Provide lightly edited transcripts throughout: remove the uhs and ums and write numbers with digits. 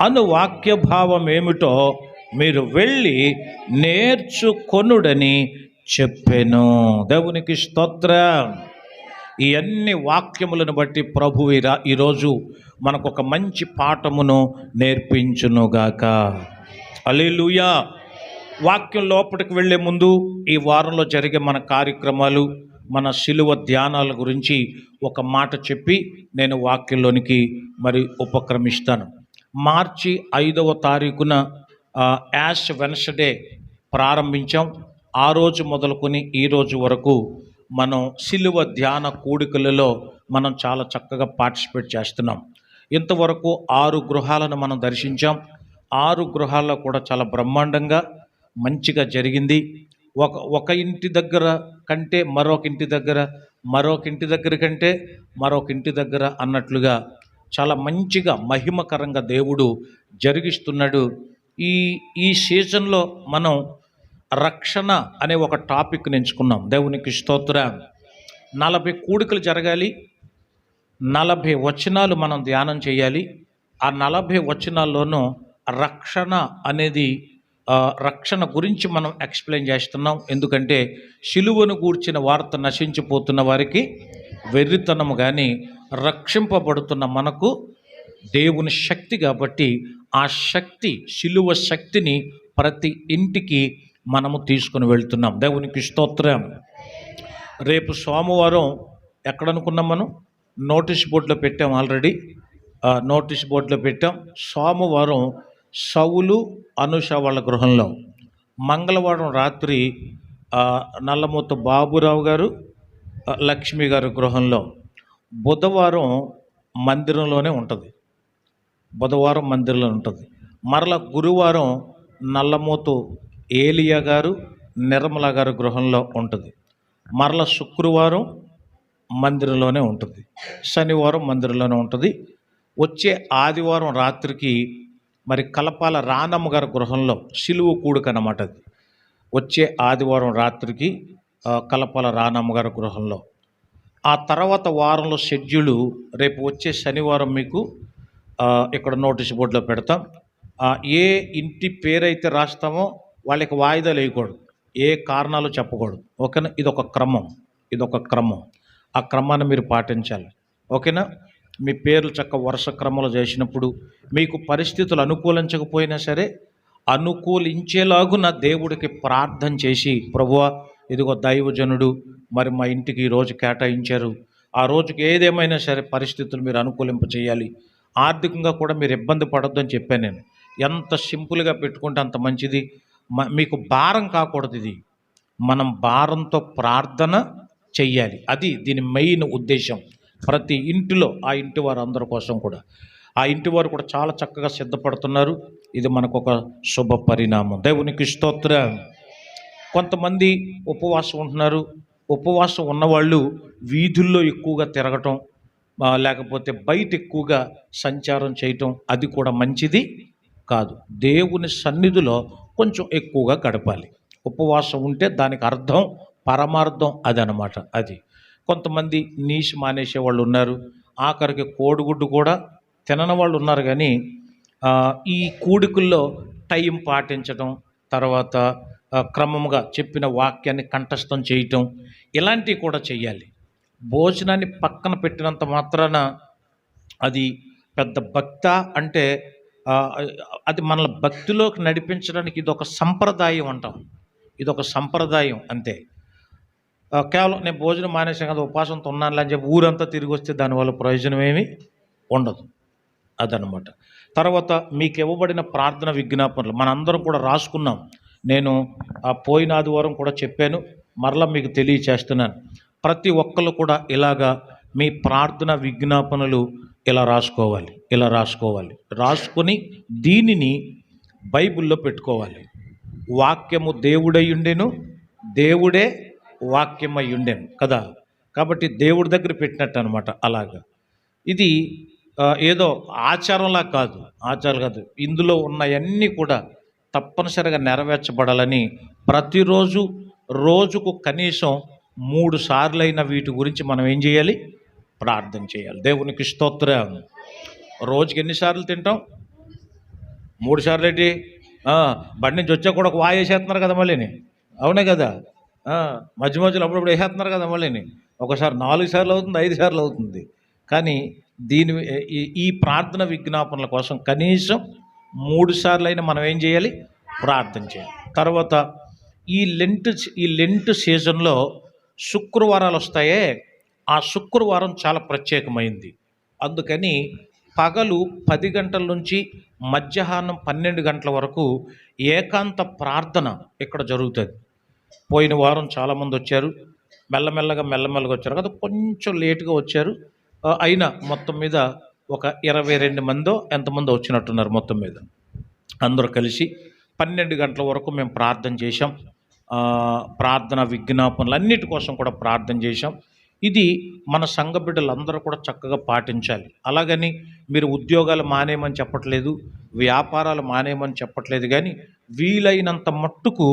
అను వాక్య భావం ఏమిటో మీరు వెళ్ళి నేర్చుకొనుడని చెప్పెను. దేవునికి స్తోత్రం. ఈ అన్ని వాక్యములను బట్టి ప్రభు ఈరోజు మనకు ఒక మంచి పాఠమును నేర్పించునుగాక. హల్లెలూయా. వాక్యం లోపలికి వెళ్ళే ముందు ఈ వారంలో జరిగే మన కార్యక్రమాలు, మన శిలువ ధ్యానాల గురించి ఒక మాట చెప్పి నేను వాక్యంలోనికి మరి ఉపక్రమిస్తాను. మార్చి 5వ తారీఖున యాష్ వెన్స్డే ప్రారంభించాం. ఆ రోజు మొదలుకొని ఈ రోజు వరకు మనం శిలువ ధ్యాన కూడికలలో మనం చాలా చక్కగా పార్టిసిపేట్ చేస్తున్నాం. ఇంతవరకు 6 గృహాలను మనం దర్శించాం. 6 గృహాల్లో కూడా చాలా బ్రహ్మాండంగా మంచిగా జరిగింది. ఒక ఇంటి దగ్గర కంటే మరొక ఇంటి దగ్గర, మరొక ఇంటి దగ్గర కంటే మరొక ఇంటి దగ్గర అన్నట్లుగా చాలా మంచిగా మహిమకరంగా దేవుడు జరిగిస్తున్నాడు. ఈ సీజన్లో మనం రక్షణ అనే ఒక టాపిక్ ఎంచుకున్నాం. దేవునికి స్తోత్రం. 40 కూడికలు జరగాలి, 40 వచనాలు మనం ధ్యానం చేయాలి. ఆ 40 వచనాల్లోనూ రక్షణ అనేది రక్షణ గురించి మనం ఎక్స్ప్లెయిన్ చేస్తున్నాం. ఎందుకంటే శిలువను గూర్చిన వార్త నశించిపోతున్న వారికి వెర్రితనము, కానీ రక్షింపబడుతున్న మనకు దేవుని శక్తి. కాబట్టి ఆ శక్తి, శిలువ శక్తిని ప్రతి ఇంటికి మనము తీసుకుని వెళ్తున్నాం. దేవునికి స్తోత్రం. రేపు సోమవారం ఎక్కడనుకున్నాం మనం? నోటీస్ బోర్డులో పెట్టాం. ఆల్రెడీ నోటీస్ బోర్డులో పెట్టాం. సోమవారం సౌలు అనుష వాళ్ళ గృహంలో, మంగళవారం రాత్రి నల్లమూత బాబురావు గారు లక్ష్మి గారి గృహంలో, బుధవారం మందిరంలోనే ఉంటుంది. బుధవారం మందిరంలో ఉంటుంది. మరలా గురువారం నల్లమూతు ఏలియా గారు నిర్మల గారి గృహంలో ఉంటుంది. మరలా శుక్రవారం మందిరంలోనే ఉంటుంది. శనివారం మందిరంలోనే ఉంటుంది. వచ్చే ఆదివారం రాత్రికి మరి కలపాల రానమ్మ గారి గృహంలో శిలువ కూడిక అన్నమాట. అది వచ్చే ఆదివారం రాత్రికి కలపాల రానమ్మ గారి గృహంలో. ఆ తర్వాత వారంలో షెడ్యూలు రేపు వచ్చే శనివారం మీకు ఇక్కడ నోటీస్ బోర్డులో పెడతాం. ఏ ఇంటి పేరైతే రాస్తామో వాళ్ళకి వాయిదాలు వేయకూడదు, ఏ కారణాలు చెప్పకూడదు. ఓకేనా? ఇదొక క్రమం. ఆ క్రమాన్ని మీరు పాటించాలి. ఓకేనా? మీ పేర్లు చక్క వరుస క్రమంలో చేసినప్పుడు మీకు పరిస్థితులు అనుకూలించకపోయినా సరే అనుకూలించేలాగున దేవుడికి ప్రార్థన చేసి, ప్రభువా ఇదిగో దైవజనుడు మరి మా ఇంటికి ఈరోజు కేటాయించారు, ఆ రోజుకి ఏదేమైనా సరే పరిస్థితులు మీరు అనుకూలింప చేయాలి, ఆర్థికంగా కూడా మీరు ఇబ్బంది పడొద్దని చెప్పాను నేను. ఎంత సింపుల్గా పెట్టుకుంటే అంత మంచిది. మీకు భారం కాకూడదు. ఇది మనం భారంతో ప్రార్థన చెయ్యాలి. అది దీని మెయిన్ ఉద్దేశం. ప్రతి ఇంటిలో ఆ ఇంటి వారు అందరి కోసం కూడా, ఆ ఇంటి వారు కూడా చాలా చక్కగా సిద్ధపడుతున్నారు. ఇది మనకు ఒక శుభ పరిణామం. దేవునికి స్తోత్రం. కొంతమంది ఉపవాసం ఉంటున్నారు. ఉపవాసం ఉన్నవాళ్ళు వీధుల్లో ఎక్కువగా తిరగటం, లేకపోతే బయట ఎక్కువగా సంచారం చేయటం, అది కూడా మంచిది కాదు. దేవుని సన్నిధిలో కొంచెం ఎక్కువగా గడపాలి. ఉపవాసం ఉంటే దానికి అర్థం, పరమార్థం అదనమాట. అది కొంతమంది నీసి మానేసే వాళ్ళు ఉన్నారు. ఆఖరికి కోడిగుడ్డు కూడా తినని వాళ్ళు ఉన్నారు. కానీ ఈ కూడికల్లో టైం పాటించడం, తర్వాత క్రమంగా చెప్పిన వాక్యాన్ని కంఠస్థం చేయటం, ఇలాంటివి కూడా చెయ్యాలి. భోజనాన్ని పక్కన పెట్టినంత మాత్రాన అది పెద్ద భక్త అంటే అది మనల్ని భక్తిలోకి నడిపించడానికి ఇదొక సంప్రదాయం అంటాం. ఇదొక సంప్రదాయం అంతే. కేవలం నేను భోజనం మానేసాను కదా, ఉపాసంతో ఉన్నాను అని చెప్పి ఊరంతా తిరిగి వస్తే దానివల్ల ప్రయోజనం ఏమీ ఉండదు. అదనమాట. తర్వాత మీకు ఇవ్వబడిన ప్రార్థన విజ్ఞాపనలు మనందరం కూడా రాసుకున్నాం. నేను పోయిన ఆదివారం కూడా చెప్పాను, మరలా మీకు తెలియచేస్తున్నాను. ప్రతి ఒక్కరు కూడా ఇలాగా మీ ప్రార్థన విజ్ఞాపనలు ఇలా రాసుకోవాలి. రాసుకొని దీనిని బైబిల్లో పెట్టుకోవాలి. వాక్యము దేవుడై ఉండెను, దేవుడే వాక్యమై ఉండెను కదా. కాబట్టి దేవుడి దగ్గర పెట్టినట్టు అనమాట. అలాగా ఇది ఏదో ఆచారంలా కాదు. ఇందులో ఉన్నవన్నీ కూడా తప్పనిసరిగా నెరవేర్చబడాలని ప్రతిరోజు రోజుకు కనీసం 3 సార్లైన వీటి గురించి మనం ఏం చేయాలి? ప్రార్థన చేయాలి. దేవునికి స్తోత్రం. రోజుకి ఎన్నిసార్లు తింటాం? 3 సార్లు ఏంటి? ఆ, బండి నుంచి వచ్చాక కూడా ఒక వాయి వేసేస్తున్నారు కదా మళ్ళీని. అవునే కదా? ఆ, మధ్య మధ్యలో అప్పుడప్పుడు వేసేస్తున్నారు కదా మళ్ళీని. ఒకసారి 4 సార్లు అవుతుంది, 5 సార్లు అవుతుంది. కానీ దీని ఈ ప్రార్థన విజ్ఞాపనల కోసం కనీసం 3 సార్లు అయినా మనం ఏం చేయాలి? ప్రార్థన చేయాలి. తర్వాత ఈ లెంట్ సీజన్లో శుక్రవారాలు వస్తాయే, ఆ శుక్రవారం చాలా ప్రత్యేకమైంది. అందుకని పగలు 10 గంటల నుంచి మధ్యాహ్నం 12 గంటల వరకు ఏకాంత ప్రార్థన ఇక్కడ జరుగుతుంది. పోయిన వారం చాలామంది వచ్చారు, మెల్లమెల్లగా వచ్చారు కదా, కొంచెం లేటుగా వచ్చారు. అయినా మొత్తం మీద ఒక 22 మందో ఎంతమందో వచ్చినట్టున్నారు. మొత్తం మీద అందరూ కలిసి 12 గంటల వరకు మేము ప్రార్థన చేశాం. ప్రార్థన విజ్ఞాపనలు అన్నిటి కోసం కూడా ప్రార్థన చేశాం. ఇది మన సంఘ బిడ్డలందరూ కూడా చక్కగా పాటించాలి. అలాగని మీరు ఉద్యోగాలు మానేయమని చెప్పట్లేదు, వ్యాపారాలు మానేయమని చెప్పట్లేదు, కానీ వీలైనంత మట్టుకు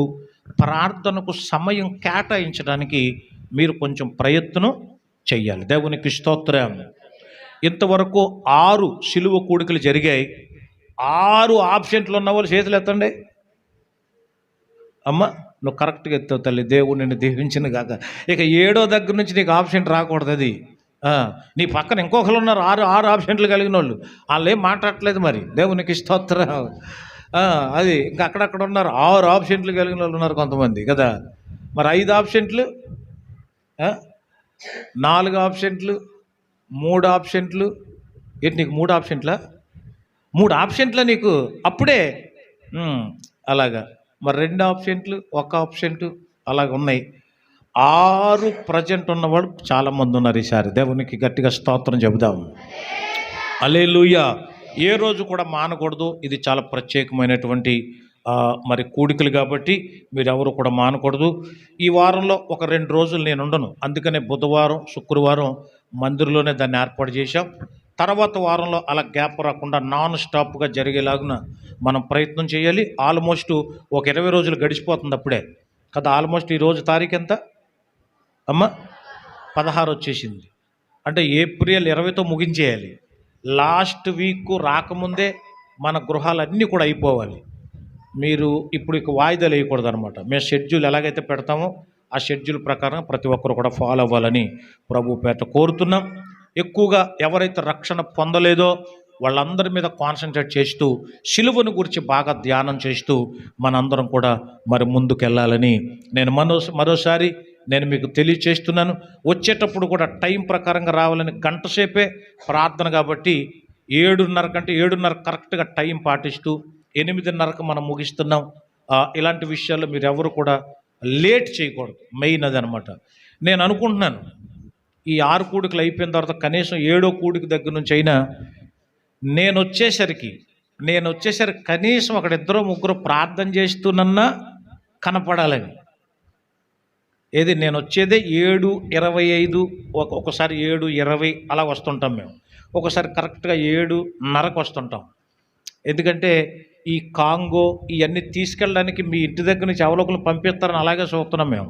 ప్రార్థనకు సమయం కేటాయించడానికి మీరు కొంచెం ప్రయత్నం చెయ్యాలి. దేవునికి స్తోత్రం. ఇంతవరకు 6 సిలువ కూడికలు జరిగాయి. 6 ఆబ్సెంట్లు ఉన్న వాళ్ళు చేతులు ఎత్తండి. అమ్మ, నువ్వు కరెక్ట్గా ఎత్తావు తల్లి, దేవుడు నిన్ను దీవించిన కాక. ఇక 7వ దగ్గర నుంచి నీకు ఆబ్సెంట్ రాకూడదు. అది నీ పక్కన ఇంకొకరు ఉన్నారు 6 ఆబ్సెంట్లు కలిగిన వాళ్ళు, వాళ్ళు ఏం మాట్లాడట్లేదు. మరి దేవునికి స్తోత్రం. అది ఇంకా అక్కడక్కడ ఉన్నారు 6 ఆబ్సెంట్లు కలిగిన వాళ్ళు ఉన్నారు కొంతమంది కదా. మరి 5 ఆబ్సెంట్లు, 4 ఆబ్సెంట్లు, 3 ఆబ్సెంట్లు. ఏంటి నీకు 3 ఆబ్సెంట్లా? 3 ఆబ్సెంట్లా నీకు అప్పుడే? అలాగా. మరి 2 ఆబ్సెంట్లు, 1 ఆబ్సెంటు అలాగ ఉన్నాయి. 6 ప్రజెంట్ ఉన్నవాడు చాలామంది ఉన్నారు ఈసారి. దేవునికి గట్టిగా స్తోత్రం చెబుదాము. హల్లెలూయా. ఏ రోజు కూడా మానకూడదు. ఇది చాలా ప్రత్యేకమైనటువంటి మరి కూడికలు కాబట్టి మీరెవరు కూడా మానకూడదు. ఈ వారంలో ఒక 2 రోజులు నేను ఉండను. అందుకనే బుధవారం, శుక్రవారం మందిరంలోనే దాన్ని ఏర్పాటు చేశాం. తర్వాత వారంలో అలా గ్యాప్ రాకుండా నాన్ స్టాప్గా జరిగేలాగున మనం ప్రయత్నం చేయాలి. ఆల్మోస్ట్ ఒక 20 రోజులు గడిచిపోతుంది అప్పుడే కదా. ఆల్మోస్ట్ ఈరోజు తారీఖు ఎంత అమ్మ? 16 వచ్చేసింది. అంటే ఏప్రిల్ 20తో ముగించేయాలి. లాస్ట్ వీక్ రాకముందే మన గృహాలన్నీ కూడా అయిపోవాలి. మీరు ఇప్పుడు ఇక వాయిదాలు వేయకూడదు అనమాట. మేము షెడ్యూల్ ఎలాగైతే పెడతామో ఆ షెడ్యూల్ ప్రకారం ప్రతి ఒక్కరు కూడా ఫాలో అవ్వాలని ప్రభు పేట కోరుతున్నాం. ఎక్కువగా ఎవరైతే రక్షణ పొందలేదో వాళ్ళందరి మీద కాన్సన్ట్రేట్ చేస్తూ సిలువను గురించి బాగా ధ్యానం చేస్తూ మనందరం కూడా మరి ముందుకెళ్ళాలని నేను మరోసారి నేను మీకు తెలియచేస్తున్నాను. వచ్చేటప్పుడు కూడా టైం ప్రకారంగా రావాలని, గంట సేపే ప్రార్థన కాబట్టి 7:30 కంటే 7:30 కరెక్ట్గా టైం పాటిస్తూ 8:30కు మనం ముగిస్తున్నాం. ఇలాంటి విషయాల్లో మీరు ఎవరు కూడా లేట్ చేయకూడదు. మెయిన్ అది అనమాట. నేను అనుకుంటున్నాను ఈ 6 కూడికలు అయిపోయిన తర్వాత కనీసం 7వ కూడిక దగ్గర నుంచి అయినా నేను వచ్చేసరికి కనీసం అక్కడ 2-3 ప్రార్థన చేస్తున్నా కనపడాలని. ఏది నేను వచ్చేదే 7:25, ఒకసారి 7:20 అలా వస్తుంటాం మేము. ఒకసారి కరెక్ట్గా 7:30కు వస్తుంటాం. ఎందుకంటే ఈ కాంగో ఇవన్నీ తీసుకెళ్ళడానికి మీ ఇంటి దగ్గర నుంచి అవలోకలు పంపిస్తారని అలాగే చూస్తున్నాం మేము.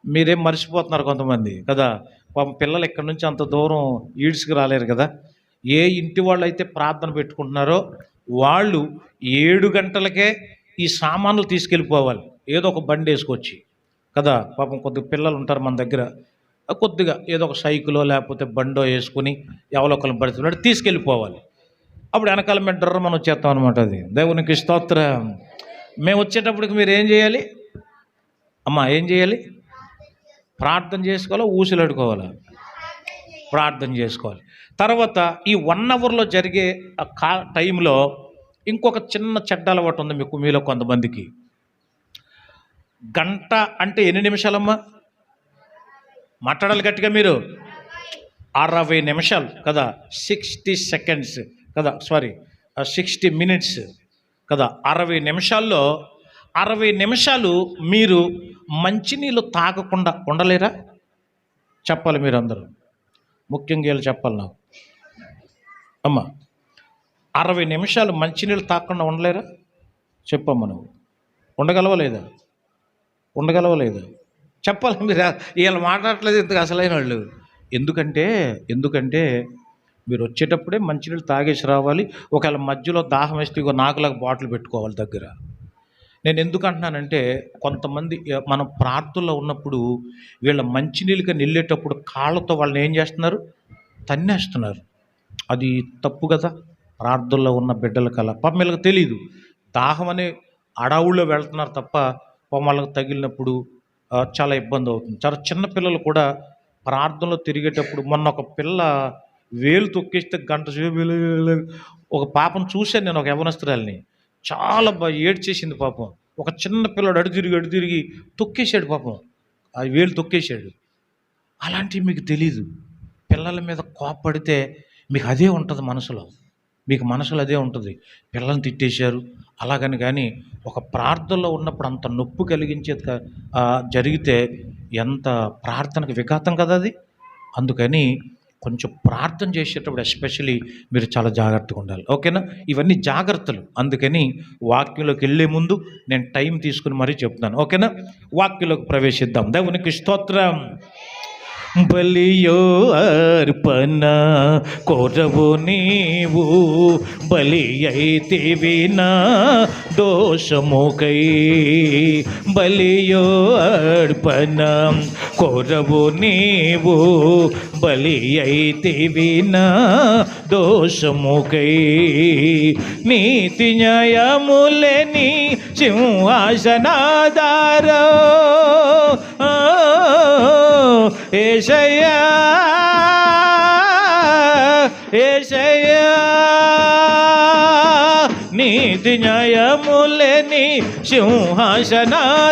మీరేం మర్చిపోతున్నారు కొంతమంది కదా. పిల్లలు ఇక్కడ నుంచి అంత దూరం ఈడ్స్కి రాలేరు కదా. ఏ ఇంటి వాళ్ళు అయితే ప్రార్థన పెట్టుకుంటున్నారో వాళ్ళు 7 గంటలకే ఈ సామాన్లు తీసుకెళ్ళిపోవాలి. ఏదో ఒక బండి వేసుకొచ్చి కదా. పాపం కొద్దిగా పిల్లలు ఉంటారు మన దగ్గర, కొద్దిగా ఏదో ఒక సైకిలో లేకపోతే బండో వేసుకుని ఎవరో ఒకరిని పడుతున్నాడు తీసుకెళ్ళిపోవాలి. అప్పుడు వెనకాల మేము మనం వచ్చేస్తాం అనమాట. అది దేవునికి స్తోత్రం. మేము వచ్చేటప్పటికి మీరు ఏం చేయాలి అమ్మా? ఏం చేయాలి? ప్రార్థన చేసుకోవాలా, ఊసులాడుకోవాలా? ప్రార్థన చేసుకోవాలి. తర్వాత ఈ 1 అవర్లో జరిగే టైంలో ఇంకొక చిన్న చెడ్డ అలవాటు ఉంది మీలో కొంతమందికి. గంట అంటే ఎన్ని నిమిషాలమ్మా? మాట్లాడాలి గట్టిగా మీరు. 60 నిమిషాలు కదా, 60 సెకండ్స్ కదా, 60 మినిట్స్ కదా. 60 నిమిషాల్లో 60 నిమిషాలు మీరు మంచినీళ్ళు తాగకుండా ఉండలేరా? చెప్పాలి మీరు అందరూ, ముఖ్యంగా వీళ్ళు చెప్పాలి నాకు. అమ్మ, 60 నిమిషాలు మంచినీళ్ళు తాగకుండా ఉండలేరా? చెప్పమ్మా, నువ్వు ఉండగలవా లేదా? చెప్పాలి మీరు. వీళ్ళు మాట్లాడట్లేదు ఇంతకు అసలైన వాళ్ళు. ఎందుకంటే మీరు వచ్చేటప్పుడే మంచినీళ్ళు తాగేసి రావాలి. ఒకవేళ మధ్యలో దాహం వేస్తే ఇగో నాకులాగా బాటిల్ పెట్టుకోవాలి దగ్గర. నేను ఎందుకు అంటున్నానంటే, కొంతమంది మనం ప్రార్థనలో ఉన్నప్పుడు వీళ్ళ మంచినీళ్ళకి వెళ్ళేటప్పుడు కాళ్ళతో వాళ్ళని ఏం చేస్తున్నారు, తన్నేస్తున్నారు. అది తప్పు కదా. ప్రార్థనలో ఉన్న బిడ్డలకి అలా పాపం వీళ్ళకి తెలియదు. దాహం అనే అడవుల్లో వెళ్తున్నారు తప్ప పాపం వాళ్ళకి తగిలినప్పుడు చాలా ఇబ్బంది అవుతుంది. చాలా చిన్న పిల్లలు కూడా ప్రార్థనలో తిరిగేటప్పుడు, మొన్న ఒక పిల్ల వేలు తొక్కేస్తే గంట సేపు ఒక పాపను చూశాను నేను, ఒక యవనస్తురాలిని. చాలా ఏడ్చేసింది పాపం. ఒక చిన్న పిల్లడు అడు తిరిగి తొక్కేశాడు పాపం, ఆ వేలు తొక్కేశాడు. అలాంటివి మీకు తెలీదు. పిల్లల మీద కోప్పడితే మీకు అదే ఉంటుంది మనసులో, మీకు మనసులో అదే ఉంటుంది. పిల్లల్ని తిట్టేశారు అలాగని. కానీ ఒక ప్రార్థనలో ఉన్నప్పుడు అంత నొప్పి కలిగించేది జరిగితే ఎంత ప్రార్థనకు విఘాతం కదా అది. అందుకని కొంచెం ప్రార్థన చేసేటప్పుడు ఎస్పెషలీ మీరు చాలా జాగ్రత్తగా ఉండాలి. ఓకేనా? ఇవన్నీ జాగ్రత్తలు. అందుకని వాక్యంలోకి వెళ్ళే ముందు నేను టైం తీసుకుని మరీ చెప్తున్నాను. ఓకేనా? వాక్యంలోకి ప్రవేశిద్దాం. దేవునికి స్తోత్రం. బలియో అర్పణ కోరవు నీవు, బలి అయితివి నా దోషముకై. బలియో అర్పణ కోరవు నీవు, బలి అయితివి నా దోషముకై. నీతి న్యాయములని సింహాసనాధారో ఏసయ్యా, ఏసయ్యా. నీతి న్యాయములేని సింహాసనాధారం,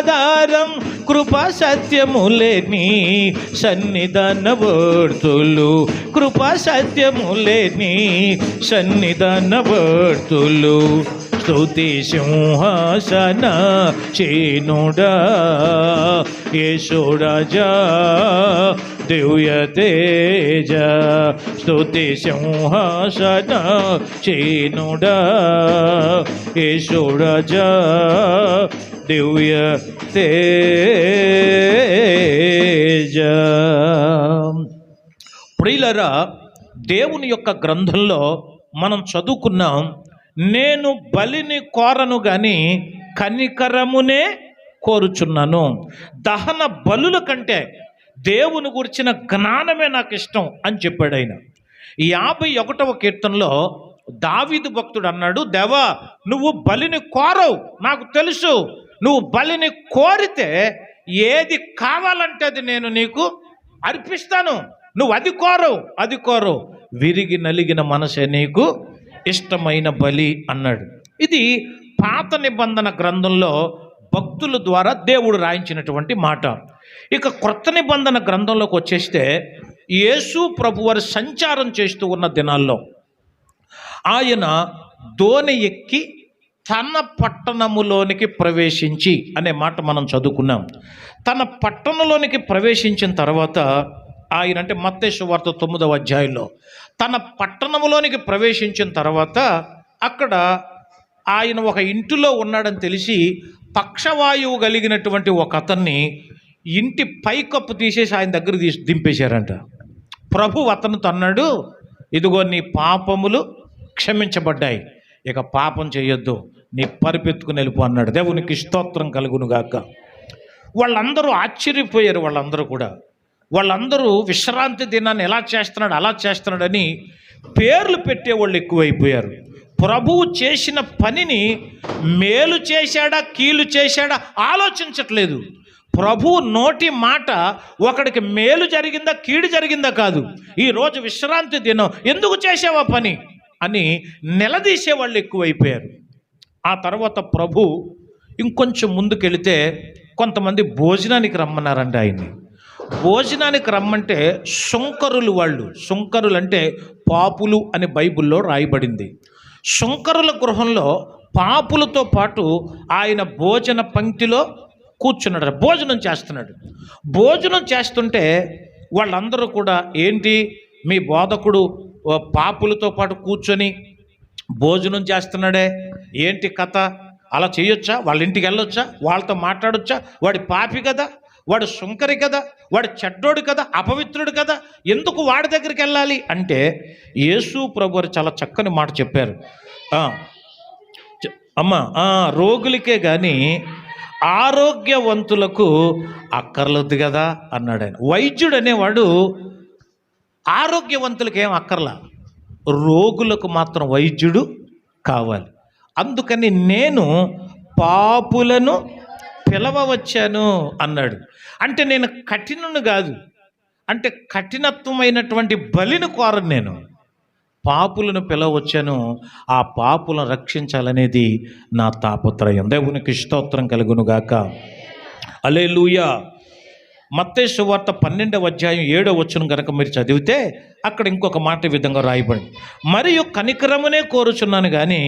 కృపా సత్యములేని సన్నిధానవర్తులు, కృపా సత్యములేని సన్నిధానవర్తులు. స్తుతి సింహాసన చేనుడా యేసురాజా దివ్య తేజ. స్తుతి సింహాసన చేనుడా యేసురాజా దివ్య తేజ. ప్రియులారా, దేవుని యొక్క గ్రంథంలో మనం చదువుకున్నాం, నేను బలిని కోరను గాని కనికరమునే కోరుచున్నాను. దహన బలుల కంటే దేవుని గురించిన జ్ఞానమే నాకు ఇష్టం అని చెప్పాడు ఆయన. 51వ కీర్తనలో దావీదు భక్తుడు అన్నాడు, దేవా నువ్వు బలిని కోరవు, నాకు తెలుసు. నువ్వు బలిని కోరితే ఏది కావాలంటే అది నేను నీకు అర్పిస్తాను. నువ్వు అది కోరవు, అది కోరవు. విరిగి నలిగిన మనసే నీకు ఇష్టమైన బలి అన్నాడు. ఇది పాత నిబంధన గ్రంథంలో భక్తుల ద్వారా దేవుడు రాయించినటువంటి మాట. ఇక క్రొత్త నిబంధన గ్రంథంలోకి వచ్చేస్తే, యేసు ప్రభువారు సంచారం చేస్తూ ఉన్న దినాల్లో ఆయన దోణి ఎక్కి తన పట్టణములోనికి ప్రవేశించి అనే మాట మనం చదువుకున్నాం. తన పట్టణంలోనికి ప్రవేశించిన తర్వాత ఆయన, అంటే మత్తయి సువార్త 9వ అధ్యాయంలో తన పట్టణంలోనికి ప్రవేశించిన తర్వాత అక్కడ ఆయన ఒక ఇంటిలో ఉన్నాడని తెలిసి పక్షవాయువు కలిగినటువంటి ఒక అతన్ని ఇంటి పైకప్పు తీసేసి ఆయన దగ్గర దింపేశారంట. ప్రభు అతనితో అన్నాడు, ఇదిగో నీ పాపములు క్షమించబడ్డాయి, ఇక పాపం చేయొద్దు, నీ పరిపెత్తుకుని వెళ్ళిపో అన్నాడు. దేవునికి స్తోత్రం కలుగునుగాక. వాళ్ళందరూ ఆశ్చర్యపోయారు. వాళ్ళందరూ విశ్రాంతి దినాన్ని ఎలా చేస్తున్నాడు అలా చేస్తున్నాడని పేర్లు పెట్టేవాళ్ళు ఎక్కువైపోయారు. ప్రభువు చేసిన పనిని మేలు చేశాడా కీలు చేశాడా ఆలోచించట్లేదు. ప్రభువు నోటి మాట ఒకడికి మేలు జరిగిందా కీడు జరిగిందా కాదు, ఈరోజు విశ్రాంతి దినం ఎందుకు చేసావా పని అని నిలదీసే వాళ్ళు ఎక్కువైపోయారు. ఆ తర్వాత ప్రభు ఇంకొంచెం ముందుకెళితే కొంతమంది భోజనానికి రమ్మన్నారండి ఆయన్ని. భోజనానికి రమ్మంటే సుంకరులు వాళ్ళు, సుంకరులు అంటే పాపులు అని బైబిల్లో రాయబడింది. సుంకరుల గృహంలో పాపులతో పాటు ఆయన భోజన పంక్తిలో కూర్చున్నాడు, భోజనం చేస్తున్నాడు. భోజనం చేస్తుంటే వాళ్ళందరూ కూడా, ఏంటి మీ బోధకుడు పాపులతో పాటు కూర్చొని భోజనం చేస్తున్నాడే, ఏంటి కథ, అలా చేయొచ్చా, వాళ్ళ ఇంటికి వెళ్ళొచ్చా, వాళ్ళతో మాట్లాడొచ్చా, వాడి పాపి కదా, వాడు సుంకరి కదా, వాడు చెడ్డోడు కదా, అపవిత్రుడు కదా, ఎందుకు వాడి దగ్గరికి వెళ్ళాలి అంటే యేసు ప్రభువారు చాలా చక్కని మాట చెప్పారు. అమ్మ రోగులకే కానీ ఆరోగ్యవంతులకు అక్కర్లేదు కదా అన్నాడు ఆయన. వైద్యుడు అనేవాడు ఆరోగ్యవంతులకి ఏం అక్కర్లా, రోగులకు మాత్రం వైద్యుడు కావాలి. అందుకని నేను పాపులను పిలవవచ్చాను అన్నాడు. అంటే నేను కఠినను కాదు, అంటే కఠినత్వమైనటువంటి బలిని కోరను, నేను పాపులను పిలవచ్చాను, ఆ పాపులను రక్షించాలనేది నా తాపత్రయం. దేవునికి స్తోత్రం కలుగునుగాక. హల్లెలూయా. మత్తయి సువార్త 12వ అధ్యాయం 7వ వచనం కనుక మీరు చదివితే అక్కడ ఇంకొక మాట ఈ విధంగా రాయబడి, మరియు కనికరమునే కోరుచున్నాను కానీ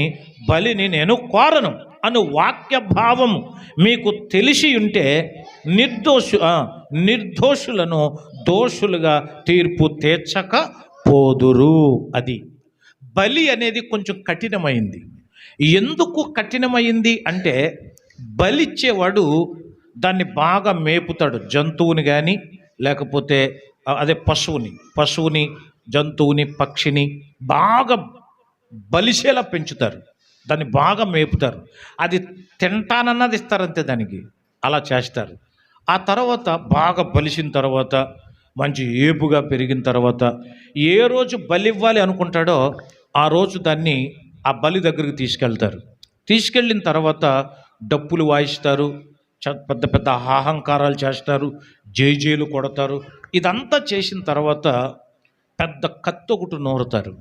బలిని నేను కోరను అను వాక్య భావము మీకు తెలిసి ఉంటే నిర్దోషులను దోషులుగా తీర్పు తీర్చక పోదురు. అది బలి అనేది కొంచెం కఠినమైంది. ఎందుకు కఠినమైంది అంటే బలిచ్చేవాడు దాన్ని బాగా మేపుతాడు, జంతువుని కానీ లేకపోతే అదే పశువుని జంతువుని పక్షిని బాగా బలిసేలా పెంచుతారు, దాన్ని బాగా మేపుతారు, అది తింటానన్నది ఇస్తారంతే దానికి, అలా చేస్తారు. ఆ తర్వాత బాగా బలిసిన తర్వాత మంచి ఏపుగా పెరిగిన తర్వాత ఏ రోజు బలి ఇవ్వాలి అనుకుంటాడో ఆ రోజు దాన్ని ఆ బలి దగ్గరికి తీసుకెళ్తారు. తీసుకెళ్ళిన తర్వాత డప్పులు వాయిస్తారు, పెద్ద పెద్ద అహంకారాలు చేస్తారు, జైలు కొడతారు. ఇదంతా చేసిన తర్వాత పెద్ద కత్తి ఒకటి నూరుతారు.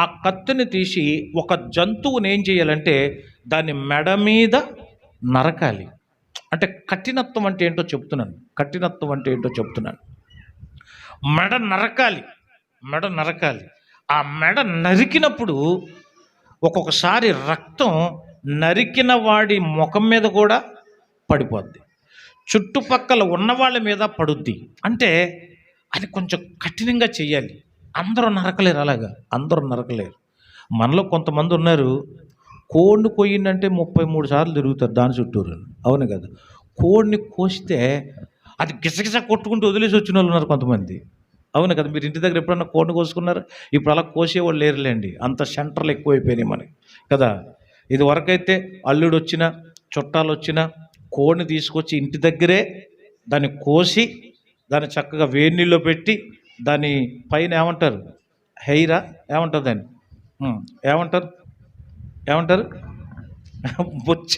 ఆ కత్తిని తీసి ఒక జంతువుని ఏం చేయాలంటే దాని మెడ మీద నరకాలి. అంటే కఠినత్వం అంటే ఏంటో చెప్తున్నాను, మెడ నరకాలి. ఆ మెడ నరికినప్పుడు ఒక్కొక్కసారి రక్తం నరికిన వాడి ముఖం మీద కూడా పడిపోద్ది, చుట్టుపక్కల ఉన్న వాళ్ళ మీద పడుద్ది. అంటే అది కొంచెం కఠినంగా చెయ్యాలి. అందరూ నరకలేరు, అలాగా అందరూ నరకలేరు. మనలో కొంతమంది ఉన్నారు, కోడిని కొయ్యిందంటే 33 సార్లు తిరుగుతారు దాని చుట్టూరు, అవును కదా. కోడిని కోస్తే అది గిసగిస కొట్టుకుంటూ వదిలేసి వచ్చిన వాళ్ళు ఉన్నారు కొంతమంది, అవును కదా. మీరు ఇంటి దగ్గర ఎప్పుడన్నా కోడిని కోసుకున్నారు? ఇప్పుడు అలా కోసేవాళ్ళు లేరులేండి, అంత సెంటర్లు ఎక్కువైపోయినాయి మనకి కదా. ఇది వరకైతే అల్లుడు వచ్చినా చుట్టాలు వచ్చినా కోడిని తీసుకొచ్చి ఇంటి దగ్గరే దాన్ని కోసి దాన్ని చక్కగా వేడి నీళ్ళలో పెట్టి దాని పైన ఏమంటారు, హెయిరా ఏమంటారు దాన్ని, ఏమంటారు బొచ్చ,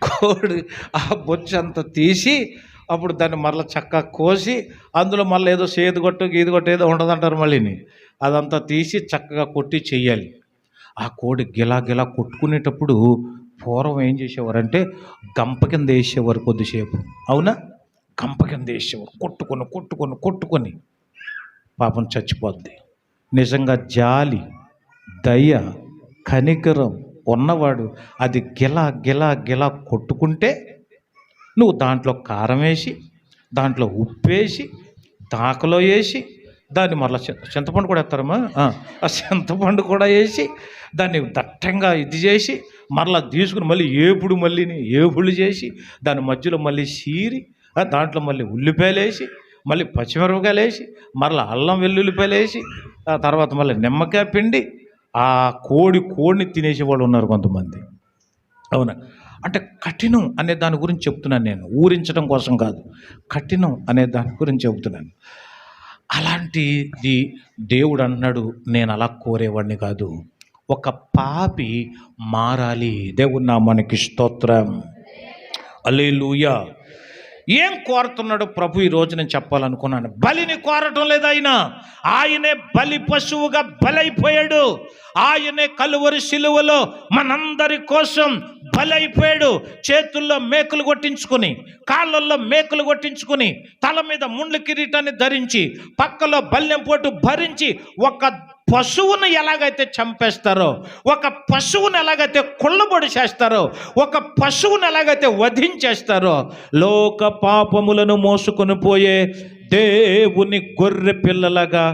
కోడి ఆ బొచ్చ అంతా తీసి అప్పుడు దాన్ని మరలా చక్కగా కోసి అందులో మళ్ళీ ఏదో సేదు కొట్టు గీది కొట్టు ఏదో ఉండదంటారు, మళ్ళీని అదంతా తీసి చక్కగా కొట్టి చెయ్యాలి. ఆ కోడి గిలా కొట్టుకునేటప్పుడు పూర్వం ఏం చేసేవారంటే గంప కింద వేసేవారు కొద్దిసేపు, అవునా, గంప కింద వేసేవారు, కొట్టుకొని పాపం చచ్చిపోద్ది. నిజంగా జాలి దయ కనికరం ఉన్నవాడు అది గిలా కొట్టుకుంటే నువ్వు దాంట్లో కారం వేసి దాంట్లో ఉప్పు వేసి దాకలో వేసి దాన్ని మరలా చింతపండు కూడా వేస్తారమ్మా, ఆ చింతపండు కూడా వేసి దాన్ని దట్టంగా ఇది చేసి మరలా తీసుకుని మళ్ళీ ఏపుళ్ళు చేసి దాని మధ్యలో మళ్ళీ సీరి దాంట్లో మళ్ళీ ఉల్లిపాయలు వేసి మళ్ళీ పచ్చిమిరపకాయలు వేసి మరలా అల్లం వెల్లుల్లిపాయలు వేసి ఆ తర్వాత మళ్ళీ నిమ్మకాయ పిండి ఆ కోడిని తినేసేవాళ్ళు ఉన్నారు కొంతమంది, అవునా. అంటే కఠినం అనే దాని గురించి చెప్తున్నాను నేను, ఊరించడం కోసం కాదు, కఠినం అనే దాని గురించి చెప్తున్నాను. అలాంటిది దేవుడు అన్నాడు, నేను అలా కోరేవాడిని కాదు, ఒక పాపి మారాలి. దేవుని నామానికి స్తోత్రం, హల్లెలూయా. ఏం కోరుతున్నాడో ప్రభు ఈరోజు నేను చెప్పాలనుకున్నాను. బలిని కోరటం లేదు, ఆయనే బలి పశువుగా బలైపోయాడు. ఆయనే కలువరి సిలువలో మనందరి కోసం బలైపోయాడు. చేతుల్లో మేకులు కొట్టించుకుని, కాళ్ళల్లో మేకులు కొట్టించుకుని, తల మీద ముండ్ల కిరీటాన్ని ధరించి, పక్కలో బల్లెం పోటు భరించి ఒక పశువును ఎలాగైతే చంపేస్తారో, ఒక పశువును ఎలాగైతే కొల్లబొడి చేస్తారో, ఒక పశువును ఎలాగైతే వధించేస్తారో, లోక పాపములను మోసుకొని పోయే దేవుని గొర్రె పిల్లలాగా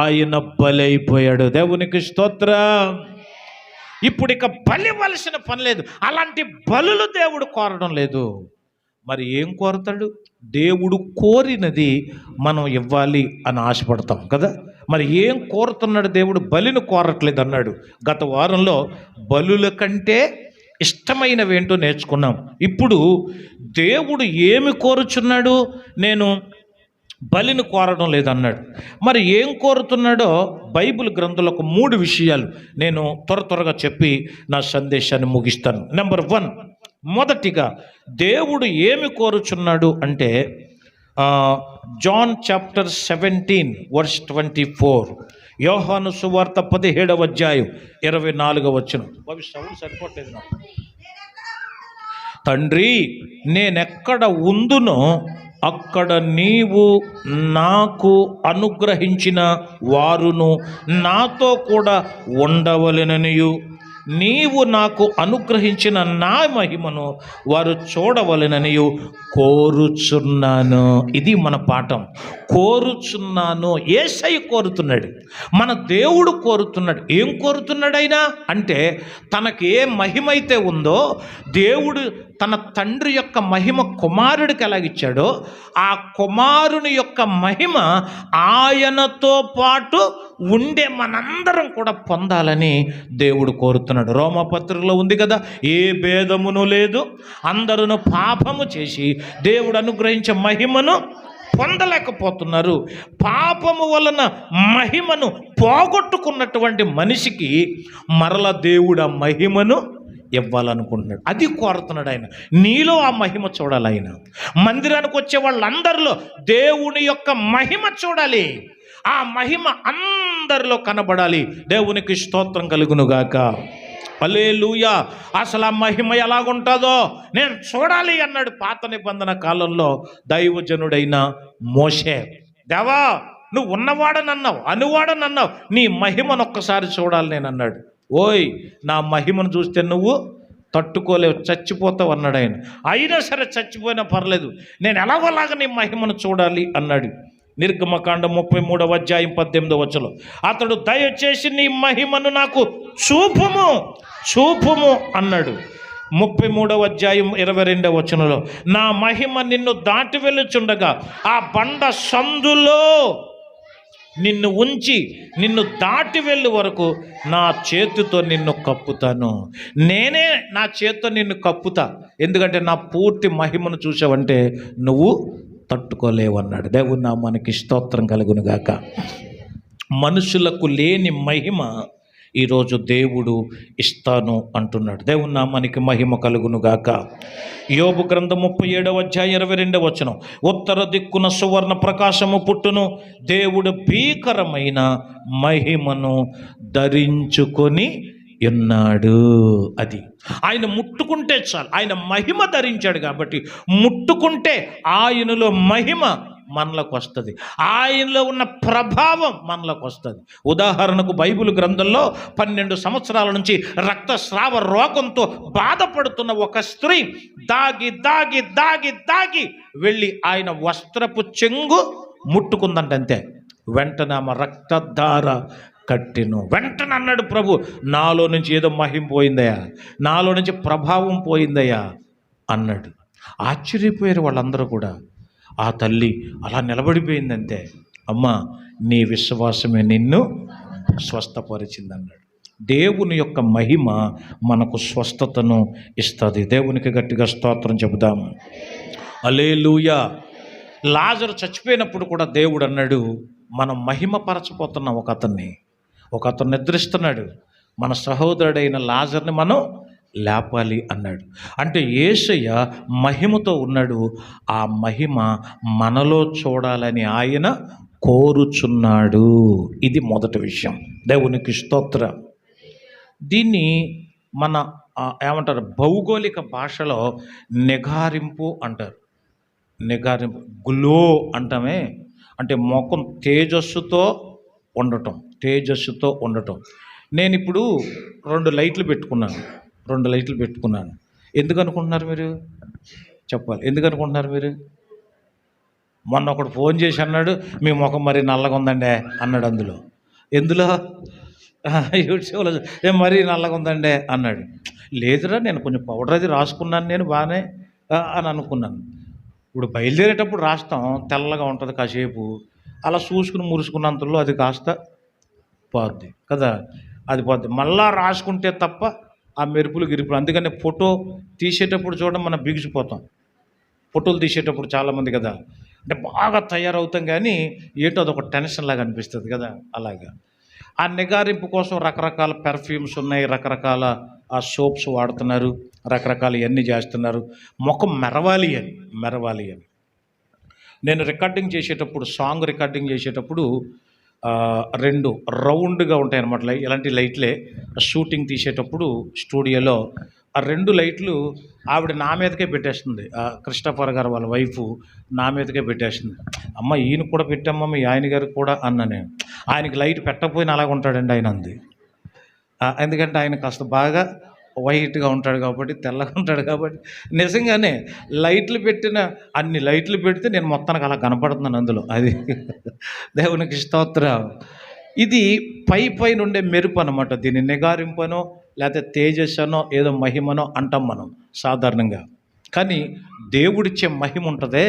ఆయన బలైపోయాడు. దేవునికి స్తోత్రం. ఇప్పుడు ఇక బలివలసిన పని లేదు, అలాంటి బలులు దేవుడు కోరడం లేదు. మరి ఏం కోరతాడు? దేవుడు కోరినది మనం ఇవ్వాలి అని ఆశపడతాం కదా. మరి ఏం కోరుతున్నాడు దేవుడు? బలిని కోరట్లేదు అన్నాడు. గత వారంలో బలుల కంటే ఇష్టమైనవేంటో నేర్చుకున్నాం. ఇప్పుడు దేవుడు ఏమి కోరుచున్నాడు? నేను బలిని కోరడం లేదన్నాడు. మరి ఏం కోరుతున్నాడో బైబిల్ గ్రంథంలో ఒక 3 విషయాలు నేను త్వరగా చెప్పి నా సందేశాన్ని ముగిస్తాను. నెంబర్ 1, మొదటిగా దేవుడు ఏమి కోరుచున్నాడు అంటే జాన్ చాప్టర్ 17 వర్స్ 24, యోహాను సువార్త 17వ అధ్యాయం 24వ వచనం. సౌండ్ సరిపోవట్లేదు నాకు. తండ్రి, నేనెక్కడ ఉందునో అక్కడ నీవు నాకు అనుగ్రహించిన వారును నాతో కూడా ఉండవలెననియు, నీవు నాకు అనుగ్రహించిన నా మహిమను వారు చూడవలెననియు కోరుచున్నాను. ఇది మన పాఠం. కోరుచున్నాను. యేసయ్య కోరుతున్నాడు, మన దేవుడు కోరుతున్నాడు. ఏం కోరుతున్నాడు ఆయన అంటే, తనకి ఏ మహిమ అయితే ఉందో దేవుడు తన తండ్రి యొక్క మహిమ కుమారుడికి ఎలాగిచ్చాడో, ఆ కుమారుని యొక్క మహిమ ఆయనతో పాటు ఉండే మనందరం కూడా పొందాలని దేవుడు కోరుతున్నాడు. రోమపత్రికలో ఉంది కదా, ఏ భేదమును లేదు, అందరూ పాపము చేసి దేవుడు అనుగ్రహించే మహిమను పొందలేకపోతున్నారు. పాపము వలన మహిమను పోగొట్టుకున్నటువంటి మనిషికి మరల దేవుడు ఆ మహిమను ఇవ్వాలనుకుంటున్నాడు. అది కోరుతున్నాడు ఆయన. నీలో ఆ మహిమ చూడాలి. ఆయన మందిరానికి వచ్చే వాళ్ళందరిలో దేవుని యొక్క మహిమ చూడాలి. ఆ మహిమ అందరిలో కనబడాలి. దేవునికి స్తోత్రం కలుగునుగాక. హల్లెలూయా. అసలు ఆ మహిమ ఎలాగుంటుందో నేను చూడాలి అన్నాడు పాత నిబంధన కాలంలో దైవజనుడైన మోషే. దేవా, నువ్వు ఉన్నవాడనన్నావు, అనువాడనన్నావు, నీ మహిమను ఒక్కసారి చూడాలి నేను అన్నాడు. ఓయ్, నా మహిమను చూస్తే నువ్వు తట్టుకోలేవు, చచ్చిపోతావు అన్నాడు ఆయన. అయినా సరే చచ్చిపోయినా పర్లేదు, నేను ఎలాగోలాగా నీ మహిమను చూడాలి అన్నాడు. నిర్గమకాండం 33వ అధ్యాయం 18వ వచనం, అతడు దయచేసి నీ మహిమను నాకు చూపుము అన్నాడు. 33వ అధ్యాయం 22వ వచనంలో, నా మహిమ నిన్ను దాటి వెళ్ళుచుండగా ఆ బండ సందులో నిన్ను ఉంచి నిన్ను దాటి వెళ్ళే వరకు నా చేతితో నిన్ను కప్పుతాను. నేనే నా చేతితో నిన్ను కప్పుతా, ఎందుకంటే నా పూర్తి మహిమను చూసావంటే నువ్వు తట్టుకోలేవన్నాడు. దేవుని నామానికి స్తోత్రం కలుగునుగాక. మనుషులకు లేని మహిమ ఈరోజు దేవుడు ఇస్తాను అంటున్నాడు. దేవుని నామానికి మహిమ కలుగునుగాక. యోబు గ్రంథం 37వ అధ్యాయం 22వ వచనం, ఉత్తర దిక్కున సువర్ణ ప్రకాశము పుట్టును, దేవుడు భీకరమైన మహిమను ధరించుకొని ఉన్నాడు. అది ఆయన ముట్టుకుంటే చాలు. ఆయన మహిమ ధరించాడు కాబట్టి ముట్టుకుంటే ఆయనలో మహిమ మనలోకి వస్తుంది, ఆయనలో ఉన్న ప్రభావం మనలోకి వస్తుంది. ఉదాహరణకు బైబిల్ గ్రంథంలో 12 సంవత్సరాల నుంచి రక్తస్రావ రోగంతో బాధపడుతున్న ఒక స్త్రీ దాగి దాగి దాగి దాగి వెళ్ళి ఆయన వస్త్రపు చెంగు ముట్టుకుందంట. అంతే, వెంటనే ఆమె రక్తధార కట్టెను. వెంటనే అన్నాడు ప్రభు, నాలో నుంచి ఏదో మహిమ పోయిందయ్యా, నాలో నుంచి ప్రభావం పోయిందయ్యా అన్నాడు. ఆశ్చర్యపోయారు వాళ్ళందరూ కూడా. ఆ తల్లి అలా నిలబడిపోయిందంతే. అమ్మా, నీ విశ్వాసమే నిన్ను స్వస్థపరిచిందన్నాడు. దేవుని యొక్క మహిమ మనకు స్వస్థతను ఇస్తుంది. దేవునికి గట్టిగా స్తోత్రం చెబుదాం. హల్లెలూయా. లాజరు చచ్చిపోయినప్పుడు కూడా దేవుడు అన్నాడు, మనం మహిమపరచబోతున్నాం ఒక అతను నిద్రిస్తున్నాడు, మన సహోదరుడైన లాజర్ని మనం లేపాలి అన్నాడు. అంటే యేసయ్య మహిమతో ఉన్నాడు. ఆ మహిమ మనలో చూడాలని ఆయన కోరుచున్నాడు. ఇది మొదటి విషయం. దేవునికి స్తోత్రం. దీన్ని మన ఏమంటారు, భౌగోళిక భాషలో నిగారింపు అంటారు. నిగారింపు, గ్లో అంటామే, అంటే ముఖం తేజస్సుతో ఉండటం. నేను ఇప్పుడు 2 లైట్లు పెట్టుకున్నాను. ఎందుకు అనుకుంటున్నారు మీరు? చెప్పాలి, ఎందుకు అనుకుంటున్నారు మీరు? మొన్న ఒకడు ఫోన్ చేసి అన్నాడు, మీ ముఖం మరి నల్లగా ఉందండి అన్నాడు. ఎందులో యూట్యూబ్లో మరీ నల్లగా ఉందండి అన్నాడు. లేదురా, నేను కొంచెం పౌడర్ అది రాసుకున్నాను, నేను బాగానే అని అనుకున్నాను. ఇప్పుడు బయలుదేరేటప్పుడు రాస్తాం, తెల్లగా ఉంటుంది కాసేపు, అలా చూసుకుని మురుసుకున్నంతలో అది కాస్త పోద్ది కదా, అది పోద్ది. మళ్ళా రాసుకుంటే తప్ప ఆ మెరుపులు గిరుపులు. అందుకని ఫోటో తీసేటప్పుడు చూడడం మనం బిగిసిపోతాం. ఫోటోలు తీసేటప్పుడు చాలామంది కదా, అంటే బాగా తయారవుతాం కానీ ఏంటో అదొక టెన్షన్ లాగా అనిపిస్తుంది కదా. అలాగా ఆ నిగారింపు కోసం రకరకాల పెర్ఫ్యూమ్స్ ఉన్నాయి, రకరకాల ఆ సోప్స్ వాడుతున్నారు, రకరకాల ఇవన్నీ చేస్తున్నారు, ముఖం మెరవాలి అని. నేను రికార్డింగ్ చేసేటప్పుడు, సాంగ్ రికార్డింగ్ చేసేటప్పుడు 2 రౌండ్గా ఉంటాయి అన్నమాట, ఇలాంటి లైట్లే. షూటింగ్ తీసేటప్పుడు స్టూడియోలో ఆ 2 లైట్లు ఆవిడ నా మీదకే పెట్టేస్తుంది. క్రిస్టఫర్ గారు వాళ్ళ వైఫ్ నా మీదకే పెట్టేస్తుంది. అమ్మ ఈయన కూడా పెట్టమ్మా, మీ ఆయన గారికి కూడా అన్న నేను. ఆయనకి లైట్ పెట్టకపోయినా అలాగ ఉంటాడండి ఆయన అంది. ఎందుకంటే ఆయన కాస్త బాగా వైట్గా ఉంటాడు కాబట్టి, తెల్లగా ఉంటాడు కాబట్టి. నిజంగానే అన్ని లైట్లు పెడితే నేను మొత్తానికి అలా కనపడుతున్నాను అందులో. అది దేవునికి స్తోత్రం. ఇది పై నుండే మెరుపు అనమాట. దీన్ని నిగారింపనో లేకపోతే తేజస్సనో ఏదో మహిమనో అంటాం మనం సాధారణంగా. కానీ దేవుడిచ్చే మహిమ ఉంటుందే,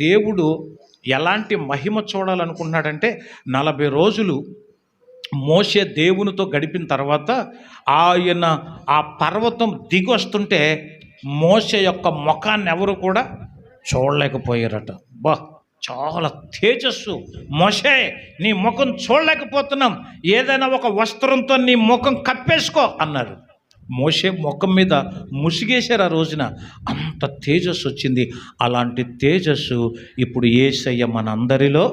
దేవుడు ఎలాంటి మహిమ చూడాలనుకుంటున్నాడంటే 40 రోజులు మోషే దేవునితో గడిపిన తర్వాత ఆయన ఆ పర్వతం దిగొస్తుంటే మోషే యొక్క ముఖాన్ని ఎవరు కూడా చూడలేకపోయారట. చాలా తేజస్సు. మోషే నీ ముఖం చూడలేకపోతున్నాం, ఏదైనా ఒక వస్త్రంతో నీ ముఖం కప్పేసుకో అన్నారు. మోషే ముఖం మీద ముసిగేశారు ఆ రోజున, అంత తేజస్సు వచ్చింది. అలాంటి తేజస్సు ఇప్పుడు యేసయ్య మనందరిలో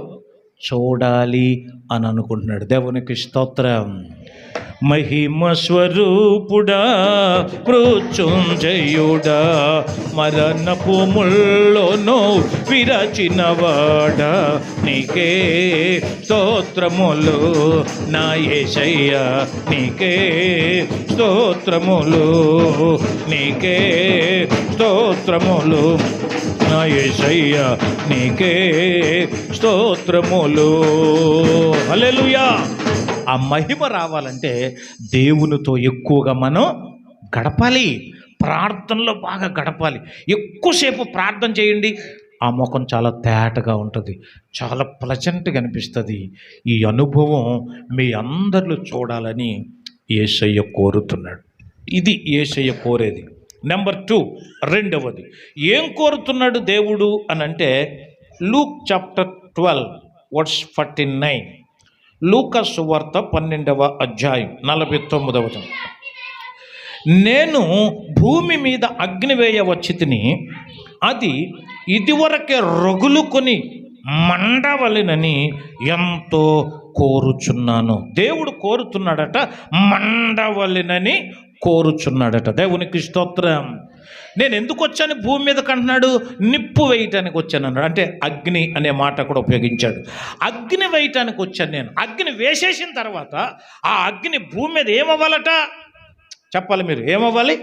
చూడాలి అని అనుకుంటున్నాడు. దేవునికి స్తోత్రం. మహిమ స్వరూపుడా, మృత్యుంజయుడా, మరణపు ముల్లోనూ విరచినవాడా, నీకే స్తోత్రములు నా యేసయ్య, నీకే స్తోత్రములు, నీకే స్తోత్రములు నా యేసయ్య, నీకే స్తోత్రములు. హల్లెలూయా. ఆ మహిమ రావాలంటే దేవునితో ఎక్కువగా మనం గడపాలి, ప్రార్థనలో బాగా గడపాలి. ఎక్కువసేపు ప్రార్థన చేయండి, ఆ ముఖం చాలా తేటగా ఉంటుంది, చాలా ప్లెజెంట్గా అనిపిస్తుంది. ఈ అనుభవం మీ అందరిలో చూడాలని యేసయ్య కోరుతున్నాడు. ఇది యేసయ్య కోరేది. నెంబర్ 2, రెండవది ఏం కోరుతున్నాడు దేవుడు అని అంటే, లూక్ చాప్టర్ 12 వర్స్ 49. లూకా సువార్త 12వ అధ్యాయం 49వ వచనం. నేను భూమి మీద అగ్ని వేయవచ్చి తిని, అది ఇదివరకే రగులుకొని మండవలెనని ఎంతో కోరుచున్నాను. దేవుడు కోరుతున్నాడట, మండవలెనని కోరుచున్నాడట. దేవునికి స్తోత్రం. నేను ఎందుకు వచ్చాను భూమి మీదకి అంటున్నాడు? నిప్పు వేయటానికి వచ్చాను అన్నాడు. అంటే అగ్ని అనే మాట కూడా ఉపయోగించాడు. అగ్ని వేయటానికి వచ్చాను నేను. అగ్ని వేసేసిన తర్వాత ఆ అగ్ని భూమి మీద ఏమవ్వాలట? చెప్పాలి మీరు, ఏమవ్వాలి?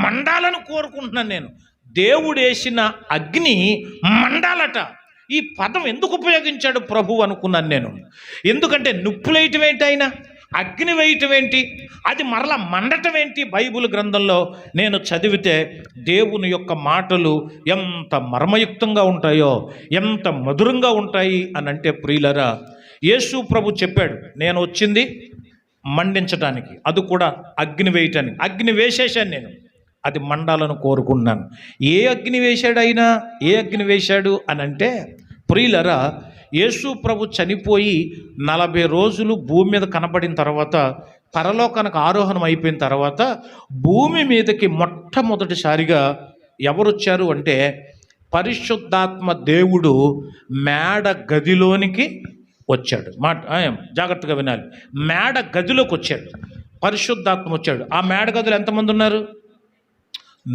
మండాలని కోరుకుంటున్నాను నేను. దేవుడు వేసిన అగ్ని మండాలట. ఈ పదం ఎందుకు ఉపయోగించాడు ప్రభు అనుకున్నాను నేను. ఎందుకంటే నిప్పులు వేయటం ఏంటి, ఆయన అగ్ని వేయటం ఏంటి, అది మరలా మండటం ఏంటి? బైబిల్ గ్రంథంలో నేను చదివితే దేవుని యొక్క మాటలు ఎంత మర్మయుక్తంగా ఉంటాయో, ఎంత మధురంగా ఉంటాయి అని అంటే, ప్రియులరా, యేసు ప్రభు చెప్పాడు, నేను వచ్చింది మండించడానికి, అది కూడా అగ్ని వేయటానికి. అగ్ని వేసేసాను నేను, అది మండాలను కోరుకున్నాను. ఏ అగ్ని వేశాడు ఆయన? ఏ అగ్ని వేశాడు అని అంటే, ప్రియులరా, యేసు ప్రభు చనిపోయి 40 రోజులు భూమి మీద కనబడిన తర్వాత, పరలోకానికి ఆరోహణం అయిపోయిన తర్వాత, భూమి మీదకి మొట్టమొదటిసారిగా ఎవరొచ్చారు అంటే, పరిశుద్ధాత్మ దేవుడు మేడ గదిలోనికి వచ్చాడు. జాగ్రత్తగా వినాలి. మేడ గదిలోకి వచ్చాడు, పరిశుద్ధాత్మ వచ్చాడు. ఆ మేడ గదిలో ఎంతమంది ఉన్నారు?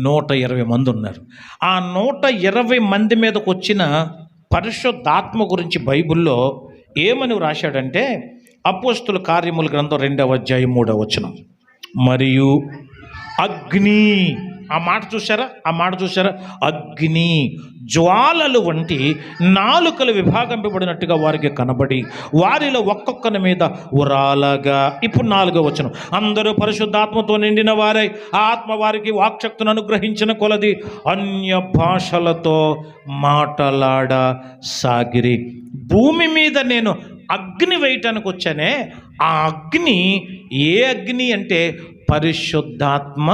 120 మంది ఉన్నారు. ఆ 120 మంది మీదకి వచ్చిన పరిశుద్ధాత్మ గురించి బైబిల్లో ఏమని రాశాడంటే, అపోస్తుల కార్యముల గ్రంథం 2వ అధ్యాయం 3వ వచనం. మరియు అగ్ని, ఆ మాట చూసారా? అగ్ని జ్వాలలు వంటి నాలుకలు విభాగింపబడినట్టుగా వారికి కనబడి వారిలో ఒక్కొక్కని మీద ఉరాలగా. ఇప్పుడు 4వ వచనం, అందరూ పరిశుద్ధాత్మతో నిండిన వారై ఆత్మ వారికి వాక్శక్తిని అనుగ్రహించిన కొలది అన్య భాషలతో మాటలాడసాగిరి. భూమి మీద నేను అగ్ని వేయటానికి వచ్చానే, ఆ అగ్ని ఏ అగ్ని అంటే పరిశుద్ధాత్మ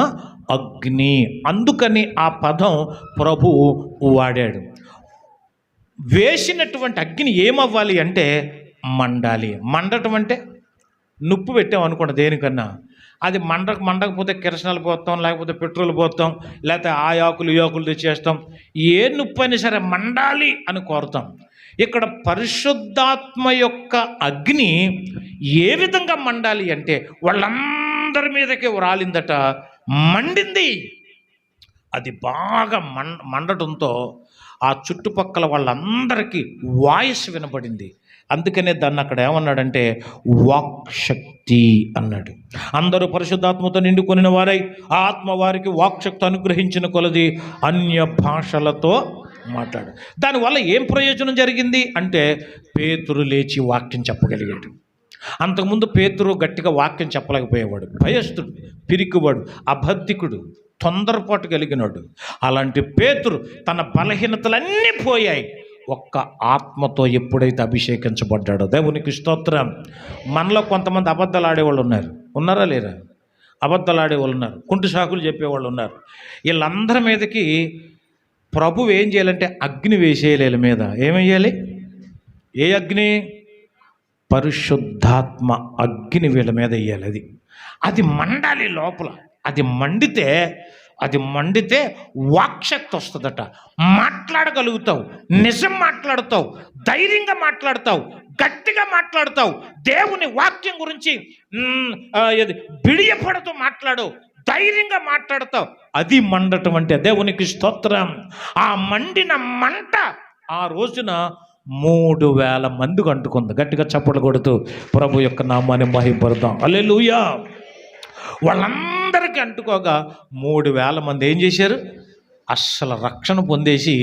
అగ్ని. అందుకని ఆ పదం ప్రభువు వాడాడు. వేసినటువంటి అగ్ని ఏమవ్వాలి అంటే మండాలి. మండటం అంటే నుప్పు పెట్టాం అనుకోండి దేనికన్నా, అది మండకపోతే కిరసనాలు పోతాం, లేకపోతే పెట్రోల్ పోతాం, లేకపోతే ఆ ఆకులు ఈ ఆకులు తెచ్చేస్తాం. ఏ నుప్పు అయినా సరే మండాలి అని కోరుతాం. ఇక్కడ పరిశుద్ధాత్మ యొక్క అగ్ని ఏ విధంగా మండాలి అంటే వాళ్ళందరి మీదకే రాలిందట, మండింది. అది బాగా మండటంతో ఆ చుట్టుపక్కల వాళ్ళందరికీ వాయిస్ వినపడింది. అందుకనే దాన్ని అక్కడ ఏమన్నాడంటే వాక్శక్తి అన్నాడు. అందరూ పరిశుద్ధాత్మతో నిండుకొనిన వారై ఆత్మ వారికి వాక్శక్తి అనుగ్రహించిన కొలది అన్య భాషలతో మాట్లాడు. దానివల్ల ఏం ప్రయోజనం జరిగింది అంటే పేతురు లేచి వాక్యం చెప్పగలిగాడు. అంతకుముందు పేతురు గట్టిగా వాక్యం చెప్పలేకపోయేవాడు, భయస్థుడు, పిరికివాడు, అబద్ధికుడు, తొందరపాటు కలిగినాడు. అలాంటి పేతురు తన బలహీనతలన్నీ పోయాయి ఒక్క ఆత్మతో ఎప్పుడైతే అభిషేకించబడ్డాడో. దేవునికి స్తోత్రం. మనలో కొంతమంది అబద్ధాలు ఆడేవాళ్ళు ఉన్నారా లేరా? అబద్ధాలు ఆడేవాళ్ళు ఉన్నారు, కుంటి సాకులు చెప్పేవాళ్ళు ఉన్నారు. వీళ్ళందరి మీదకి ప్రభువు ఏం చేయాలంటే అగ్ని వేసేయాలి. వీళ్ళ మీద ఏమేయాలి? ఏ అగ్ని? పరిశుద్ధాత్మ అగ్ని వీళ్ళ మీద వేయాలి. అది మండాలి లోపల. అది మండితే వాక్శక్తి వస్తుందట. మాట్లాడగలుగుతావు, నిజం మాట్లాడతావు, ధైర్యంగా మాట్లాడతావు, గట్టిగా మాట్లాడతావు, దేవుని వాక్యం గురించి బిడియపడుతూ మాట్లాడు, ధైర్యంగా మాట్లాడతావు. అది మండటం అంటే. దేవునికి స్తోత్రం. ఆ మండిన మంట ఆ రోజున 3000 మందికి అంటుకుంది. గట్టిగా చప్పట్లు కొడుతూ ప్రభు యొక్క నామాన్ని మహిమపడదాం. హల్లెలూయా. వాళ్ళందరికీ అంటుకోగా 3000 మంది ఏం చేశారు? అస్సలు రక్షణ పొందేసి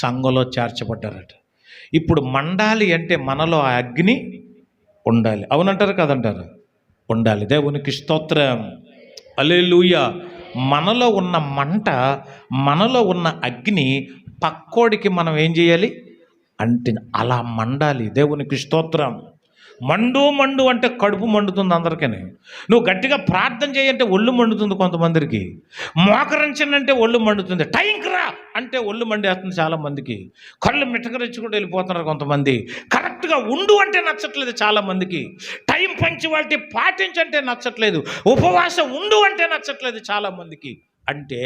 సంఘంలో చేర్చబడ్డారట. ఇప్పుడు మండాలి అంటే మనలో ఆ అగ్ని ఉండాలి. అవునంటారు కదంటారు? ఉండాలి. దేవునికి స్తోత్రం. హల్లెలూయా. మనలో ఉన్న మంట, మనలో ఉన్న అగ్ని పక్కోడికి మనం ఏం చేయాలి అంటే అలా మండాలి. దేవునికి స్తోత్రం. మండు అంటే కడుపు మండుతుంది అందరికీ. నువ్వు గట్టిగా ప్రార్థన చేయంటే ఒళ్ళు మండుతుంది కొంతమందికి. మోకరించనంటే ఒళ్ళు మండుతుంది. టైంకి రా అంటే ఒళ్ళు మండేస్తుంది చాలామందికి. కళ్ళు మిటకరించుకుంటూ వెళ్ళిపోతున్నారు కొంతమంది. కరెక్ట్గా ఉండు అంటే నచ్చట్లేదు చాలామందికి. టైం పంక్చువాలిటీ పాటించంటే నచ్చట్లేదు. ఉపవాసం ఉండు అంటే నచ్చట్లేదు చాలామందికి. అంటే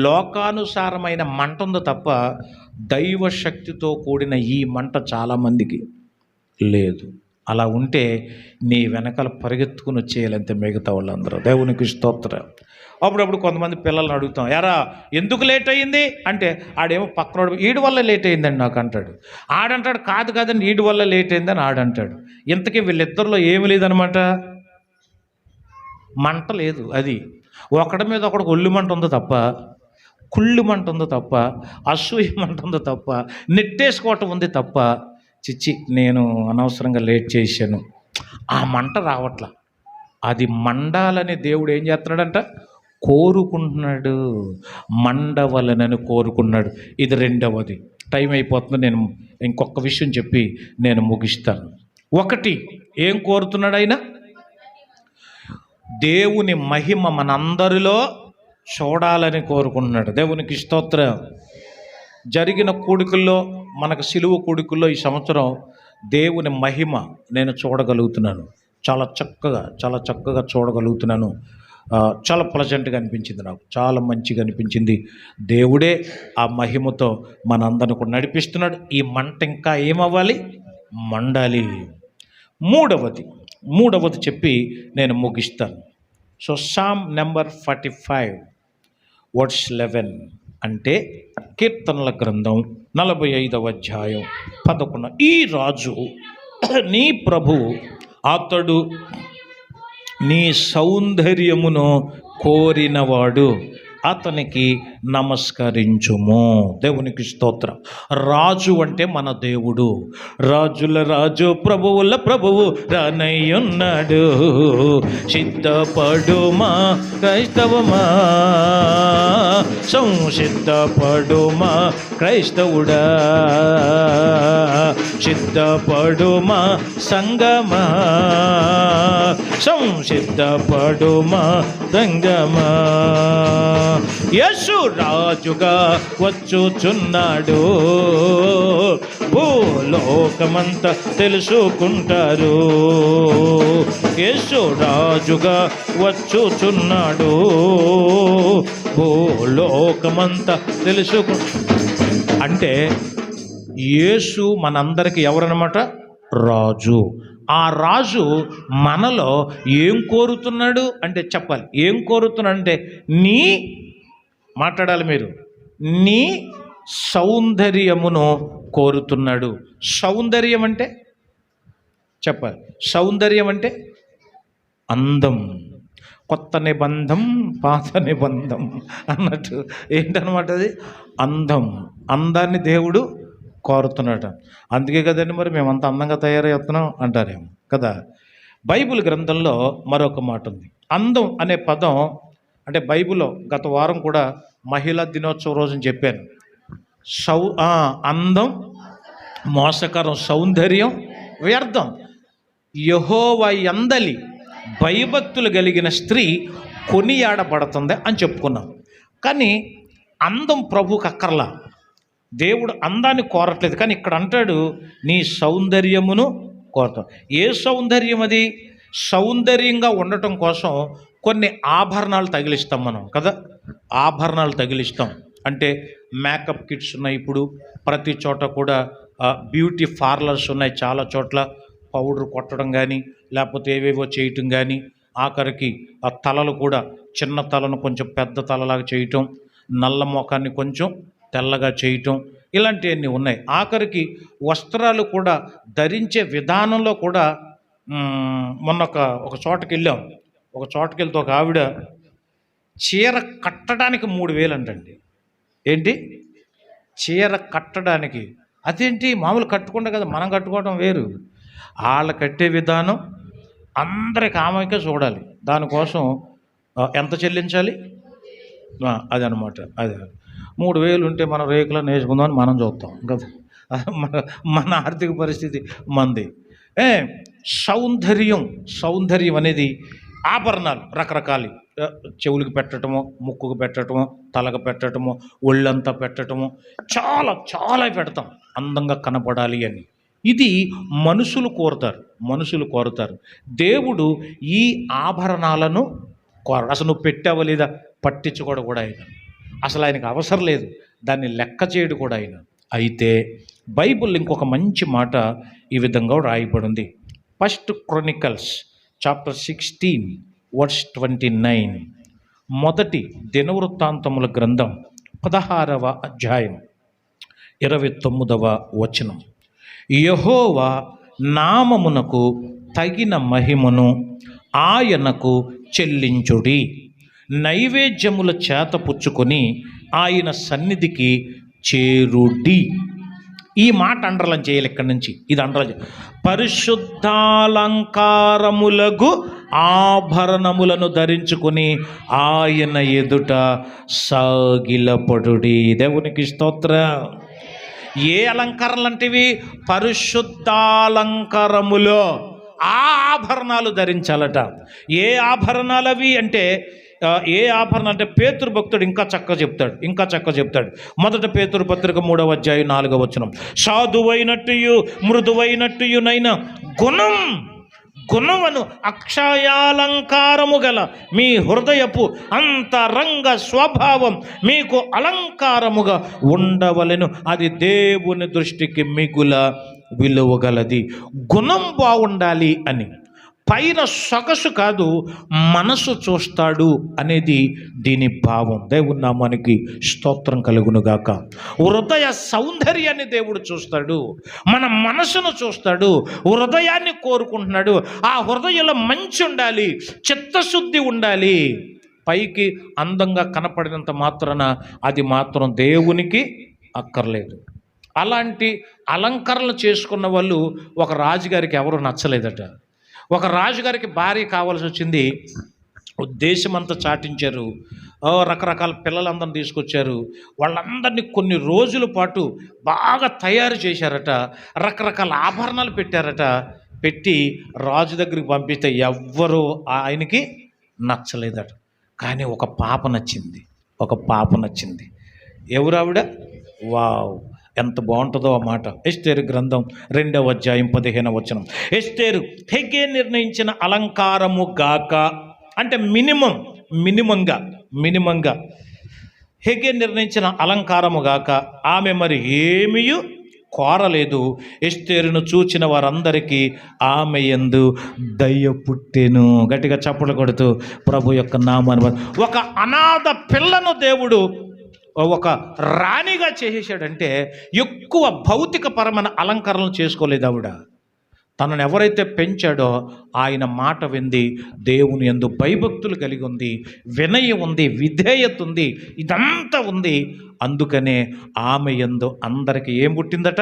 లోకానుసారమైన మంట ఉంది తప్ప దైవశక్తితో కూడిన ఈ మంట చాలామందికి లేదు. అలా ఉంటే నీ వెనకాల పరిగెత్తుకుని వచ్చేయాలంతే మిగతా వాళ్ళందరూ. దేవునికి స్తోత్రం. అప్పుడప్పుడు కొంతమంది పిల్లల్ని అడుగుతాం, యారా ఎందుకు లేట్ అయ్యింది అంటే ఆడేమో పక్కనోడు ఈడి వల్ల లేట్ అయిందని నాకు అంటాడు. ఆడంటాడు కాదు కాదండి ఈడి వల్ల లేట్ అయిందని ఆడంటాడు. ఇంతకీ వీళ్ళిద్దరిలో ఏమి లేదనమాట, మంట లేదు. అది ఒకడి మీద ఒకడికి ఒళ్ళు మంట ఉంది తప్ప, కుళ్ళు మంట ఉంది తప్ప, అసూయ మంట ఉంది తప్ప, నెట్టేసుకోవటం ఉంది తప్ప, చిచ్చి నేను అనవసరంగా లేట్ చేశాను ఆ మంట రావట్లా. అది మండాలని దేవుడు ఏం చేస్తున్నాడంట? కోరుకుంటున్నాడు. మండవలనని కోరుకున్నాడు. ఇది 2వది. టైం అయిపోతుంది. నేను ఇంకొక విషయం చెప్పి నేను ముగిస్తాను. 1 ఏం కోరుతున్నాడు ఆయన? దేవుని మహిమ మనందరిలో చూడాలని కోరుకుంటున్నాడు. దేవునికి స్తోత్రం. జరిగిన కూడికల్లో, మనకు సిలువ కూడికల్లో ఈ సంవత్సరం దేవుని మహిమ నేను చూడగలుగుతున్నాను. చాలా చక్కగా చూడగలుగుతున్నాను. చాలా ప్లజెంట్గా అనిపించింది నాకు. చాలా మంచిగా అనిపించింది. దేవుడే ఆ మహిమతో మనందరిని కూడా నడిపిస్తున్నాడు. ఈ మంట ఇంకా ఏమవ్వాలి? మండాలి. మూడవది చెప్పి నేను ముగిస్తాను. సో సామ్ నెంబర్ 45 వర్స్ 11 అంటే కీర్తనల గ్రంథం 45వ అధ్యాయం 11. ఈ రాజు నీ ప్రభువు, అతడు నీ సౌందర్యమును కోరినవాడు, అతనికి నమస్కరించుము. దేవునికి స్తోత్రం. రాజు అంటే మన దేవుడు. రాజుల రాజు ప్రభువుల ప్రభువు రానయ్యున్నాడు. సిద్ధపడుమా క్రైస్తవమా, సంసిద్ధపడుమా క్రైస్తవుడా, సిద్ధపడుమా సంగమా, సంసిద్ధపడుమా సంగమా. యేసు రాజుగా వచ్చుచున్నాడు, భూలోకమంతా తెలుసుకుంటారు. యేసు రాజుగా వచ్చుచున్నాడు, భూలోకమంతా అంటే యేసు మనందరికి ఎవరన్నమాట? రాజు. ఆ రాజు మనలో ఏం కోరుతున్నాడు అంటే చెప్పాలి. ఏం కోరుతున్నాడు అంటే మాట్లాడాలి మీరు, నీ సౌందర్యమును కోరుతున్నాడు. సౌందర్యం అంటే చెప్పాలి. సౌందర్యం అంటే అందం. కొత్త నిబంధం పాత నిబంధం అన్నట్టు ఏంటన్నమాట అది? అందం. అందాన్ని దేవుడు కోరుతున్నాడు. అందుకే కదండి మరి మేమంత అందంగా తయారవుతున్నాం అంటారేమో కదా. బైబిల్ గ్రంథంలో మరొక మాట ఉంది. అందం అనే పదం అంటే బైబిల్లో గత వారం కూడా మహిళా దినోత్సవం రోజున చెప్పాను. అందం మోసకరం, సౌందర్యం వ్యర్థం. యెహోవా యందలి భయభక్తులు కలిగిన స్త్రీ కొనియాడబడుతుంది అని చెప్పుకున్నాం. కానీ అందం ప్రభువుకి అక్కర్లా. దేవుడు అందాన్ని కోరట్లేదు. కానీ ఇక్కడ అంటాడు నీ సౌందర్యమును కోరతాం. ఏ సౌందర్యం అది? సౌందర్యంగా ఉండటం కోసం కొన్ని ఆభరణాలు తగిలిస్తాం మనం కదా. ఆభరణాలు తగిలిస్తాం అంటే మేకప్ కిట్స్ ఉన్నాయి. ఇప్పుడు ప్రతి చోట కూడా బ్యూటీ పార్లర్స్ ఉన్నాయి. చాలా చోట్ల పౌడర్ కొట్టడం కానీ లేకపోతే ఏవేవో చేయటం కానీ, ఆఖరికి ఆ తలలు కూడా చిన్న తలను కొంచెం పెద్ద తలలాగా చేయటం, నల్ల మొఖాన్ని కొంచెం తెల్లగా చేయటం, ఇలాంటివన్నీ ఉన్నాయి. ఆఖరికి వస్త్రాలు కూడా ధరించే విధానంలో కూడా మొన్న ఒక చోటకి వెళ్ళాం. ఒక చోటకి వెళ్తే ఒక ఆవిడ చీర కట్టడానికి 3,000 అంటండి. ఏంటి? చీర కట్టడానికి. అదేంటి? మామూలు కట్టుకుంటే కదా, మనం కట్టుకోవడం వేరు. వాళ్ళ కట్టే విధానం అందరికి ఆమెకే చూడాలి. దానికోసం ఎంత చెల్లించాలి? అదనమాట. అదే 3,000 ఉంటే మనం రేకులను వేసుకుందామని మనం చూస్తాం కదా. మన ఆర్థిక పరిస్థితి మంది. సౌందర్యం అనేది ఆభరణాలు రకరకాలు. చెవులకు పెట్టడము, ముక్కుకు పెట్టడము, తలకు పెట్టడము, ఒళ్ళంతా పెట్టడము, చాలా చాలా పెడతాం అందంగా కనపడాలి అని. ఇది మనుషులు కోరుతారు. దేవుడు ఈ ఆభరణాలను అసలు నువ్వు పెట్టావా లేదా పట్టించుకోవడం కూడా ఆయన. అసలు ఆయనకు అవసరం లేదు. దాన్ని లెక్క చేయడం కూడా ఆయన. అయితే బైబిల్ ఇంకొక మంచి మాట ఈ విధంగా రాయబడింది. 1 Chronicles చాప్టర్ 16 verse 29. మొదటి దినవృత్తాంతముల గ్రంథం 16వ అధ్యాయం 29వ వచనం. యెహోవా నామమునకు తగిన మహిమను ఆయనకు చెల్లించుడి, నైవేద్యముల చేత పుచ్చుకొని ఆయన సన్నిధికి చేరుడి. ఈ మాట అండర్లైన్ చేయాలి. ఇక్కడి నుంచి ఇది అండర్లైన్. పరిశుద్ధాలంకారములకు ఆభరణములను ధరించుకొని ఆయన ఎదుట సాగిలపడుడి. దేవునికి స్తోత్రం. ఏ అలంకారాలు అంటివి? పరిశుద్ధాలంకారములో ఆ ఆభరణాలు ధరించాలట. ఏ ఆభరణాలు అవి అంటే ఏ ఆభరణ అంటే పేతురు భక్తుడు ఇంకా చక్కగా చెప్తాడు. మొదట పేతురు పత్రిక 3వ అధ్యాయం 4వ వచనం. సాధువైనట్టుయు మృదువైనట్టుయునైన గుణమును అక్షయాలంకారము గల మీ హృదయపు అంతరంగ స్వభావం మీకు అలంకారముగా ఉండవలెను, అది దేవుని దృష్టికి మిగుల విలువగలది. గుణం బాగుండాలి అని. పైన సొగసు కాదు, మనసు చూస్తాడు అనేది దీని భావం. దేవుని నామానికి స్తోత్రం కలుగునుగాక. హృదయ సౌందర్యాన్ని దేవుడు చూస్తాడు, మన మనసును చూస్తాడు, హృదయాన్ని కోరుకుంటున్నాడు. ఆ హృదయంలో మంచి ఉండాలి, చిత్తశుద్ధి ఉండాలి. పైకి అందంగా కనపడినంత మాత్రాన అది మాత్రం దేవునికి అక్కర్లేదు. అలాంటి అలంకరణలు చేసుకున్న వాళ్ళు ఒక రాజుగారికి ఎవరు నచ్చలేదట. ఒక రాజుగారికి భార్య కావాల్సి వచ్చింది. దేశమంతా చాటించారు. రకరకాల పిల్లలందరిని తీసుకొచ్చారు. వాళ్ళందరినీ కొన్ని రోజుల పాటు బాగా తయారు చేశారట. రకరకాల ఆభరణాలు పెట్టారట. పెట్టి రాజు దగ్గరికి పంపిస్తే ఎవ్వరూ ఆయనకి నచ్చలేదట. కానీ ఒక పాప నచ్చింది. ఎవరు ఆవిడ? వావ్, ఎంత బాగుంటుందో ఆ మాట. ఎస్తేరు గ్రంథం 2వ అధ్యాయం 15వ వచనం. ఎస్తేరు హెగే నిర్ణయించిన అలంకారము గాక, అంటే మినిమంగా హెగే నిర్ణయించిన అలంకారము గాక ఆమె మరి ఏమీ కోరలేదు. ఎస్తేరును చూచిన వారందరికీ ఆమె యందు దయ పుట్టెను. గట్టిగా చప్పట్లు కొడుతూ ప్రభు యొక్క నామాన్ని. ఒక అనాథ పిల్లను దేవుడు ఒక రాణిగా చేసేసాడంటే ఎక్కువ భౌతికపరమైన అలంకరణలు చేసుకోలేదు ఆవిడ. తనను ఎవరైతే పెంచాడో ఆయన మాట వింది, దేవుని యందు భయభక్తులు కలిగి ఉంది, వినయం ఉంది, విధేయత ఉంది, ఇదంతా ఉంది. అందుకనే ఆమె యందు అందరికీ ఏం పుట్టిందట?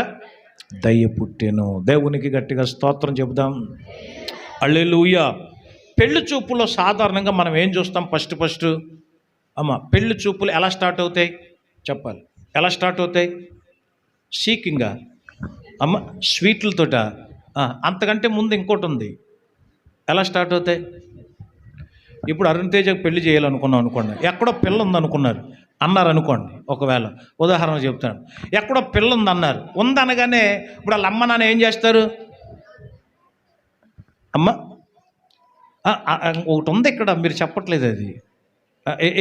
దయ పుట్టెను. దేవునికి గట్టిగా స్తోత్రం చెబుదాం. హల్లెలూయా. పెళ్లి చూపులో సాధారణంగా మనం ఏం చూస్తాం? ఫస్ట్ పెళ్లి చూపులు ఎలా స్టార్ట్ అవుతాయి చెప్పాలి. ఎలా స్టార్ట్ అవుతాయి? సీకింగా స్వీట్లతోట? అంతకంటే ముందు ఇంకోటి ఉంది. ఎలా స్టార్ట్ అవుతాయి? ఇప్పుడు అరుణ్ తేజకు పెళ్లి చేయాలనుకున్నాం అనుకోండి, ఎక్కడో పిల్ల అన్నారు అనుకోండి. ఒకవేళ ఉదాహరణ చెప్తాను, ఎక్కడో పిల్ల ఉందనగానే ఇప్పుడు వాళ్ళ అమ్మ నాన్న ఏం చేస్తారు? అమ్మ ఒకటి ఉంది ఇక్కడ, మీరు చెప్పట్లేదు. అది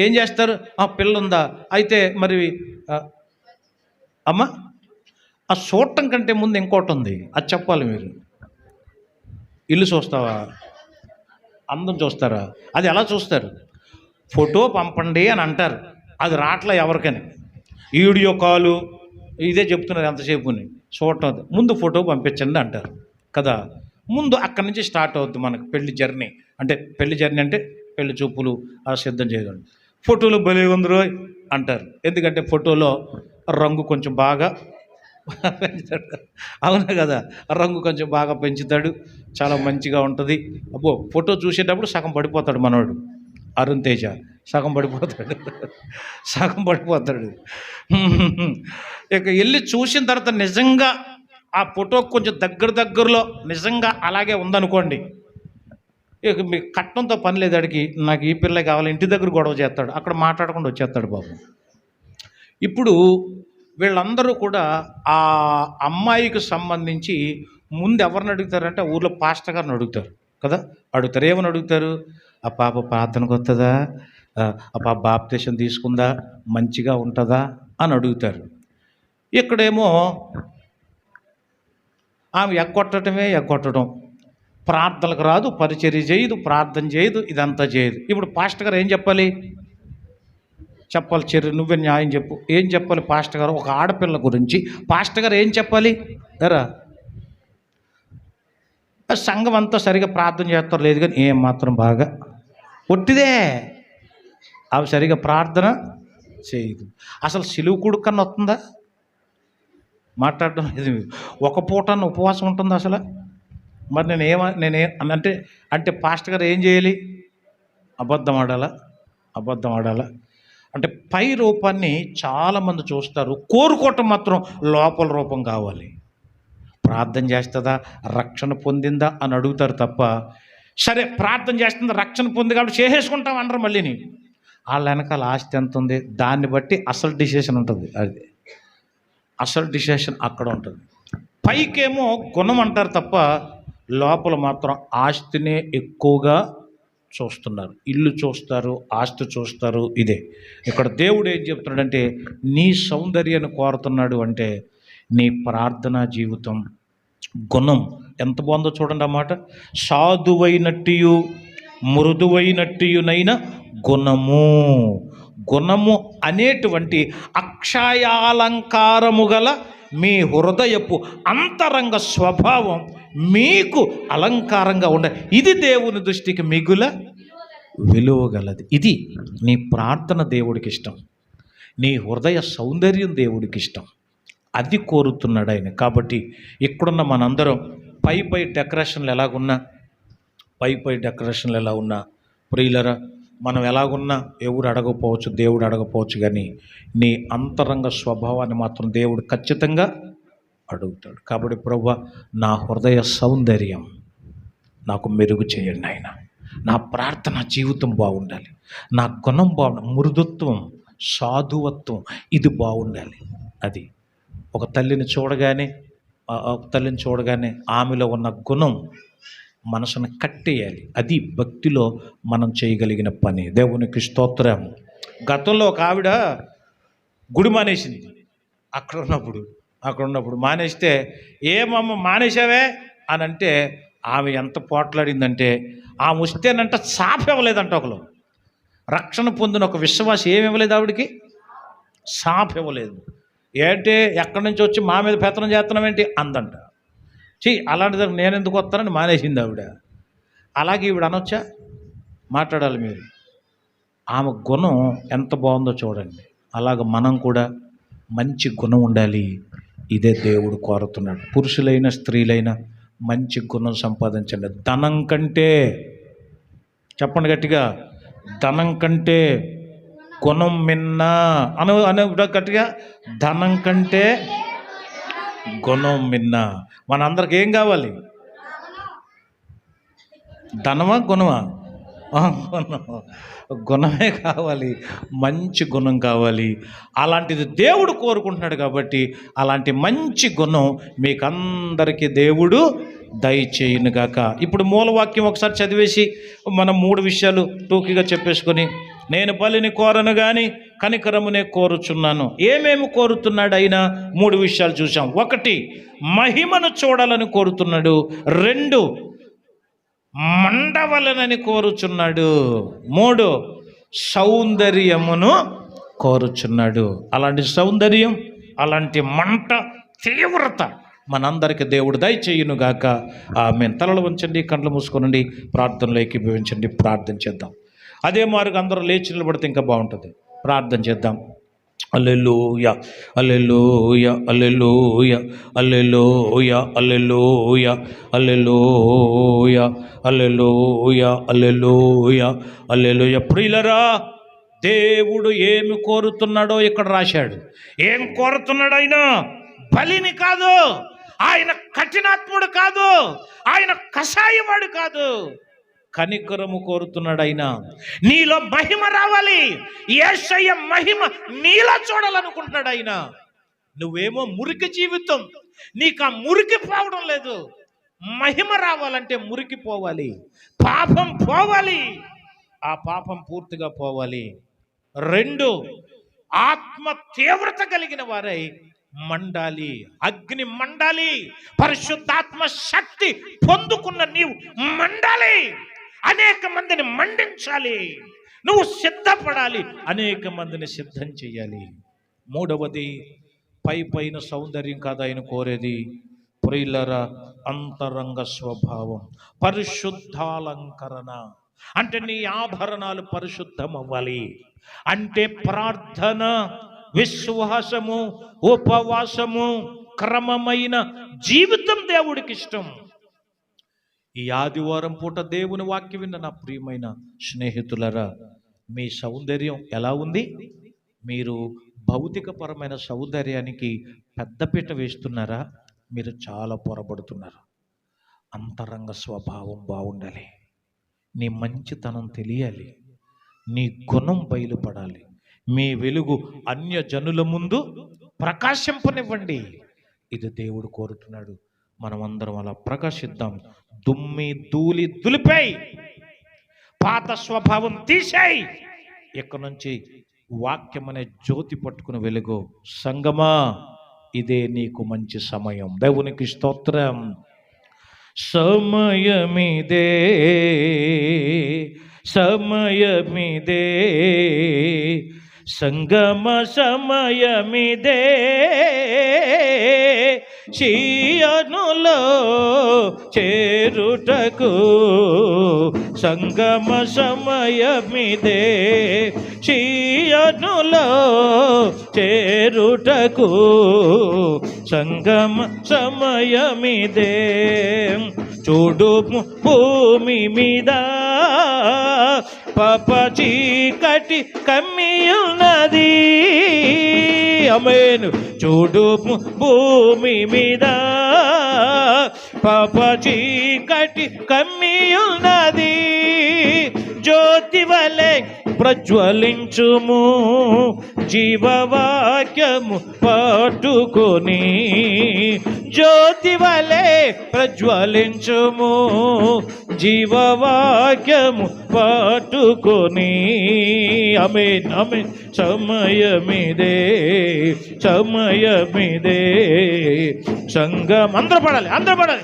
ఏం చేస్తారు? పిల్ల ఉందా, అయితే మరి అమ్మ ఆ చూడటం కంటే ముందు ఇంకోటి ఉంది, అది చెప్పాలి. మీరు ఇల్లు చూస్తావా? అందం చూస్తారా? అది ఎలా చూస్తారు? ఫోటో పంపండి అని అంటారు. అది రాట్లా ఎవరికని. వీడియో కాలు ఇదే చెప్తున్నారు ఎంతసేపుని. చూడటం ముందు ఫోటో పంపించండి అంటారు కదా. ముందు అక్కడి నుంచి స్టార్ట్ అవుద్ది మనకు పెళ్లి జర్నీ. అంటే పెళ్లి చూపులు సిద్ధం చేయగలరు. ఫోటోలు భలే ఉందిరో అంటారు. ఎందుకంటే ఫోటోలో రంగు కొంచెం బాగా పెంచుతాడు. అవునా కదా? రంగు కొంచెం బాగా పెంచుతాడు, చాలా మంచిగా ఉంటుంది. అబ్బో, ఫోటో చూసేటప్పుడు సగం పడిపోతాడు మనోడు. అరుణ్ తేజ సగం పడిపోతాడు. ఇక వెళ్ళి చూసిన తర్వాత నిజంగా ఆ ఫోటో కొంచెం దగ్గరలో నిజంగా అలాగే ఉందనుకోండి, ఇక మీకు కట్నంతో పని లేదు. అడిగి నాకు ఈ పిల్ల కావాలి, ఇంటి దగ్గర గొడవ చేస్తాడు, అక్కడ మాట్లాడకుండా వచ్చేస్తాడు బాబు. ఇప్పుడు వీళ్ళందరూ కూడా ఆ అమ్మాయికి సంబంధించి ముందు ఎవరిని అడుగుతారంటే ఊర్లో పాస్టర్ గారిని అడుగుతారు కదా. అడుగుతారు. ఏమని అడుగుతారు? ఆ పాప ప్రార్థనకు వస్తుందా, ఆ పాప బాప్తిసం తీసుకుందా, మంచిగా ఉంటుందా అని అడుగుతారు. ఇక్కడేమో ఆమె ఎగ్గొట్టడం, ప్రార్థనలకు రాదు, పరిచర్య చేయదు, ప్రార్థన చేయదు, ఇదంతా చేయదు. ఇప్పుడు పాస్టర్ గారు ఏం చెప్పాలి? చెర్రి నువ్వే న్యాయం చెప్పు. ఏం చెప్పాలి పాస్టర్ గారు? ఒక ఆడపిల్ల గురించి పాస్టర్ గారు ఏం చెప్పాలి? ఎరా సంఘం అంతా సరిగా ప్రార్థన చేస్తారు లేదు, కానీ ఏం మాత్రం బాగా ఒట్టిదే. అవి సరిగా ప్రార్థన చేయదు. అసలు సిలువు కొడుకన్నా వస్తుందా? మాట్లాడడం లేదు. ఒక పూటన్న ఉపవాసం ఉంటుందా అసలు? మరి నేనే అంటే పాస్టర్ గారు ఏం చేయాలి? అబద్ధం ఆడాలా? అంటే పై రూపాన్ని చాలామంది చూస్తారు, కోరుకోవటం మాత్రం లోపల రూపం కావాలి. ప్రార్థన చేస్తుందా, రక్షణ పొందిందా అని అడుగుతారు తప్ప, సరే ప్రార్థన చేస్తుందా, రక్షణ పొంది కాబట్టి చేసేసుకుంటాం అనరు. మళ్ళీని వాళ్ళ వెనకాల ఆస్తి ఎంత ఉంది దాన్ని బట్టి అసలు డిసిషన్ ఉంటుంది. అది అసలు డిసిషన్ అక్కడ ఉంటుంది. పైకేమో గుణం అంటారు తప్ప లోపల మాత్రం ఆస్తినే ఎక్కువగా చూస్తున్నారు. ఇల్లు చూస్తారు, ఆస్తి చూస్తారు. ఇదే ఇక్కడ దేవుడు ఏం చెప్తున్నాడంటే, నీ సౌందర్యాన్ని కోరుతున్నాడు. అంటే నీ ప్రార్థనా జీవితం, గుణం ఎంత బాగుందో చూడండి అన్నమాట. సాధువైనట్టు మృదువైనట్టునైన గుణము అనేటువంటి అక్షయాలంకారము గల మీ హృదయపు అంతరంగ స్వభావం మీకు అలంకారంగా ఉండాలి. ఇది దేవుని దృష్టికి మిగుల విలువ గలది. ఇది నీ ప్రార్థన దేవుడికి ఇష్టం, నీ హృదయ సౌందర్యం దేవుడికి ఇష్టం. అది కోరుతున్నాడు ఆయన. కాబట్టి ఇక్కడున్న మనందరం పై డెకరేషన్లు ఎలాగున్నా, పై డెకరేషన్లు ఎలా ఉన్నా, ప్రియులరా, మనం ఎలాగున్నా ఎవరు అడగకపోవచ్చు, దేవుడు అడగకపోవచ్చు, కానీ నీ అంతరంగ స్వభావాన్ని మాత్రం దేవుడు ఖచ్చితంగా అడుగుతాడు. కాబట్టి ప్రభువా, నా హృదయ సౌందర్యం నాకు మెరుగు చేయండి ఆయన. నా ప్రార్థన జీవితం బాగుండాలి, నా గుణం బాగుండాలి, మృదుత్వం, సాధువత్వం ఇది బాగుండాలి. అది ఒక తల్లిని చూడగానే ఆమెలో ఉన్న గుణం మనసును కట్టేయాలి. అది భక్తిలో మనం చేయగలిగిన పని. దేవునికి స్తోత్రం. గతంలో ఒక ఆవిడ గుడి మానేసింది. అక్కడ ఉన్నప్పుడు మానేస్తే, ఏమమ్మ మానేసావే అని అంటే ఆమె ఎంత పోట్లాడిందంటే, ఆమె వస్తేనంట సాప ఇవ్వలేదంట. ఒకరు రక్షణ పొందిన ఒక విశ్వాసం ఏమి ఇవ్వలేదు ఆవిడికి, సాప ఇవ్వలేదు. ఏంటి ఎక్కడి నుంచి వచ్చి మా మీద పెత్తనం చేస్తున్నామేంటి అందంట. అలాంటిది నేను ఎందుకు వస్తానని మానేసింది ఆవిడ. అలాగే ఈవిడ అనొచ్చా? మాట్లాడాలి మీరు. ఆమె గుణం ఎంత బాగుందో చూడండి. అలాగ మనం కూడా మంచి గుణం ఉండాలి. ఇదే దేవుడు కోరుతున్నాడు. పురుషులైన స్త్రీలైన మంచి గుణం సంపాదించండి. ధనం కంటే, చెప్పండి గట్టిగా, ధనం కంటే గుణం మిన్న అనే గట్టిగా, ధనం కంటే గుణం మిన్న. మనందరికి ఏం కావాలి? ధనమా గుణమా? గుణమే కావాలి, మంచి గుణం కావాలి. అలాంటిది దేవుడు కోరుకుంటున్నాడు. కాబట్టి అలాంటి మంచి గుణం మీకందరికీ దేవుడు దయచేయునుగాక. ఇప్పుడు మూలవాక్యం ఒకసారి చదివేసి మనం 3 విషయాలు టూకీగా చెప్పేసుకొని, నేను బలిని కోరను కానీ కనికరమునే కోరుచున్నాను. ఏమేమి కోరుతున్నాడు ఆయన? 3 విషయాలు చూసాం. 1, మహిమను చూడాలని కోరుతున్నాడు. 2, మండవలనని కోరుచున్నాడు. 3, సౌందర్యమును కోరుచున్నాడు. అలాంటి సౌందర్యం, అలాంటి మంట, తీవ్రత మనందరికీ దేవుడు దయచేయునుగాక. ఆమేన్. తలలు వంచండి, కళ్ళు మూసుకోనండి, ప్రార్థనలో ఏకీభవించండి. ప్రార్థన చేద్దాం. అదే మారుగా అందరూ లేచి నిలబడితే ఇంకా బాగుంటుంది. ప్రార్థన చేద్దాం. హల్లెలూయా, హల్లెలూయా, హల్లెలూయా, హల్లెలూయా, హల్లెలూయా, హల్లెలూయా, హల్లెలూయా, హల్లెలూయా, హల్లెలూయా. ప్రియులరా, దేవుడు ఏమి కోరుతున్నాడో ఇక్కడ రాశాడు. ఏం కోరుతున్నాడు ఆయన? బలిని కాదు, ఆయన కఠినాత్ముడు కాదు, ఆయన కషాయవాడు కాదు, కనికరము కోరుతున్నాడు ఆయన. నీలో మహిమ రావాలి, యేసయ్య మహిమ నీలో చూడాలనుకుంటున్నాడు ఆయన. నువ్వేమో మురికి జీవితం, నీకు ఆ మురికి పోవడం లేదు. మహిమ రావాలంటే మురికి పోవాలి, పాపం పోవాలి, ఆ పాపం పూర్తిగా పోవాలి. 2, ఆత్మ తీవ్రత కలిగిన వారై మండాలి, అగ్ని మండాలి. పరిశుద్ధాత్మ శక్తి పొందుకున్న నీవు మండాలి, అనేక మందిని మండించాలి. నువ్వు సిద్ధపడాలి, అనేక మందిని సిద్ధం చేయాలి. 3వది, పైన సౌందర్యం కాదు ఆయన కోరేది. ప్రియులరా, అంతరంగ స్వభావం, పరిశుద్ధాలంకరణ. అంటే నీ ఆభరణాలు పరిశుద్ధం అవ్వాలి. అంటే ప్రార్థన, విశ్వాసము, ఉపవాసము, క్రమమైన జీవితం దేవుడికి ఇష్టం. ఈ ఆదివారం పూట దేవుని వాక్యం విన్న నా ప్రియమైన స్నేహితులరా, మీ సౌందర్యం ఎలా ఉంది? మీరు భౌతికపరమైన సౌందర్యానికి పెద్దపీట వేస్తున్నారా? మీరు చాలా పొరపడుతున్నారు. అంతరంగ స్వభావం బాగుండాలి, నీ మంచితనం తెలియాలి, నీ గుణం బయలుపడాలి. మీ వెలుగు అన్య జనుల ముందు ప్రకాశింపనివ్వండి. ఇది దేవుడు కోరుతున్నాడు. మనమందరం అలా ప్రకాశిద్దాం. దుమ్మి ధూళి దులిపేయి, పాత స్వభావం తీసేయి. ఇక్కడ నుంచి వాక్యం అనే జ్యోతి పట్టుకుని వెలుగు. సంగమా, ఇదే నీకు మంచి సమయం. దేవునికి స్తోత్రం. సమయమిదే, సమయమిదే, సంగమ సమయమిదే, చీయనులో చేరుటకు సంగమ సమయమిదే. చీయనులో చేరుటకు సంగమ సమయమిదే. చూడు భూమి మీద పాప చీకటి కమ్మియున్నది. ఆమేన్. చూడు భూమి మీద పాప చీకటి కమ్మియున్నది. జ్యోతి వలె ప్రజ్వలించుము జీవవాక్యము పట్టుకొని. జ్యోతి వలె ప్రజ్వలించుము జీవవాక్యము పట్టుకొని. ఆమేన్ ఆమేన్. సమయమిదే సమయమిదే. సంగం అందరూ పడాలి.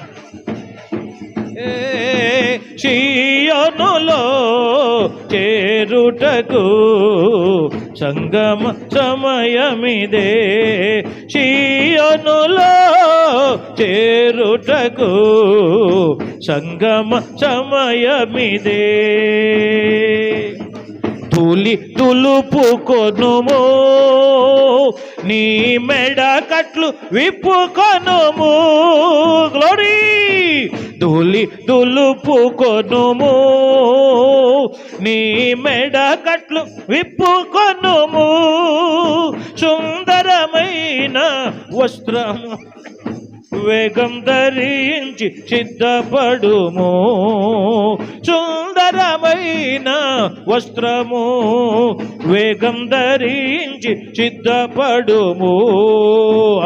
చీయోనులో చేరుటకు సంగమ సమయమిదే. చీయోనులో చేరుటకు సంగమ సమయమిదే. ధూళి దులుపుకొనుము నీ మెడ కట్లు విప్పుకొనుము. గ్లోరీ. ధూళి దులుపుకొనుము నీ మెడ కట్లు విప్పుకొనుము. సుందరమైన వస్త్రము వేగం ధరించి సిద్ధపడుము. సుందరమైన వస్త్రము వేగం ధరించి సిద్ధపడుము.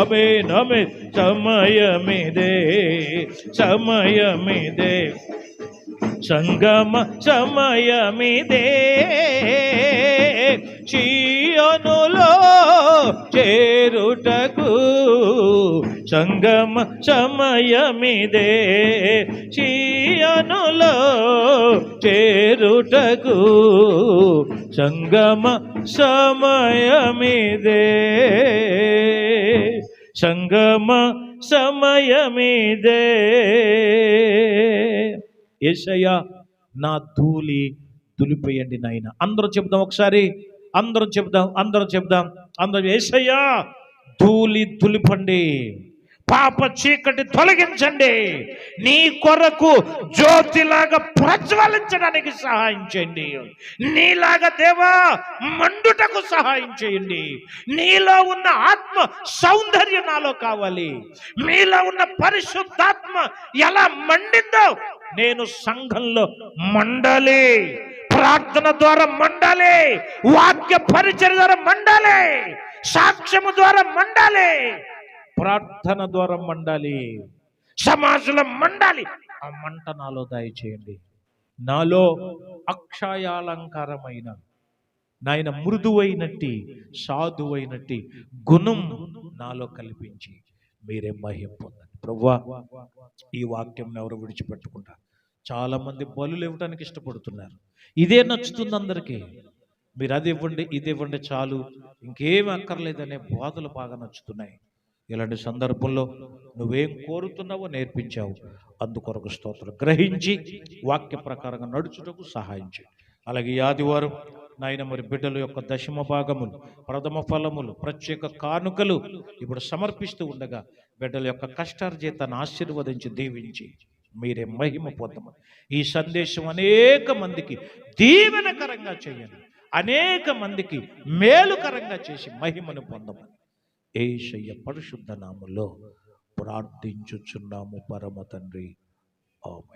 ఆమేన్ ఆమేన్. సమయమిదే సమయమిదే. సంగమ సమయమిదే. చీయోనులో చేరుటకు సంగమ సమయమిదే. చీయోనులో చేరుటకు సంగమ సమయమిదే. సంగమ సమయమిదే. యేసయ్యా నా ధూళి దులిపేయండి నాయన. అందరూ చెప్దాం ఒకసారి. అందరం చెప్దాం. యేసయ్యా ధూళి దులిపండి, పాప చీకటి తొలగించండి, నీ కొరకు జ్యోతిలాగా ప్రజ్వలించడానికి సహాయం చేయండి. నీలాగా దేవా మండుటకు సహాయం చేయండి. నీలో ఉన్న ఆత్మ సౌందర్యం నాలో కావాలి. మీలో ఉన్న పరిశుద్ధాత్మ ఎలా మండిందో నేను సంఘంలో మండాలి. ప్రార్థన ద్వారా మండాలి, వాక్య పరిచర్య ద్వారా మండాలి, సాక్ష్యము ద్వారా మండాలి, ప్రార్థన ద్వారా మండాలి, సమాజంలో మండాలి. ఆ మంట నాలో దయచేయండి. నాలో అక్షయాలంకారమైన నాయన మృదువైనట్టి సాధువైనట్టి గుణం నాలో కల్పించి మీరే మహిమ పొందండి ప్రభువా. ఈ వాక్యం ఎవరు విడిచిపెట్టకుండా చాలా మంది బలులు ఇవ్వడానికి ఇష్టపడుతున్నారు. ఇదే నచ్చుతుంది అందరికీ. మీరు అది ఇవ్వండి ఇది ఇవ్వండి చాలు, ఇంకేమి అక్కర్లేదనే బోధలు బాగా నచ్చుతున్నాయి. ఇలాంటి సందర్భంలో నువ్వేం కోరుతున్నావో నేర్పించావు, అందుకొరకు స్తోత్రం. గ్రహించి వాక్య ప్రకారంగా నడుచుటకు సహాయం చేయి. అలాగే ఈ ఆదివారం నాయన మరి బిడ్డల యొక్క దశమ భాగములు, ప్రథమ ఫలములు, ప్రత్యేక కానుకలు ఇప్పుడు సమర్పిస్తూ ఉండగా బిడ్డల యొక్క కష్టార్జితాన్ని ఆశీర్వదించి దీవించి మీరే మహిమ పొందమని, ఈ సందేశం అనేక మందికి దీవెనకరంగా చేయండి, అనేక మందికి మేలుకరంగా చేసి మహిమను పొందమని యేసయ్య పరిశుద్ధ నామములో ప్రార్థించుచున్నాము పరమ తండ్రి. ఆమేన్.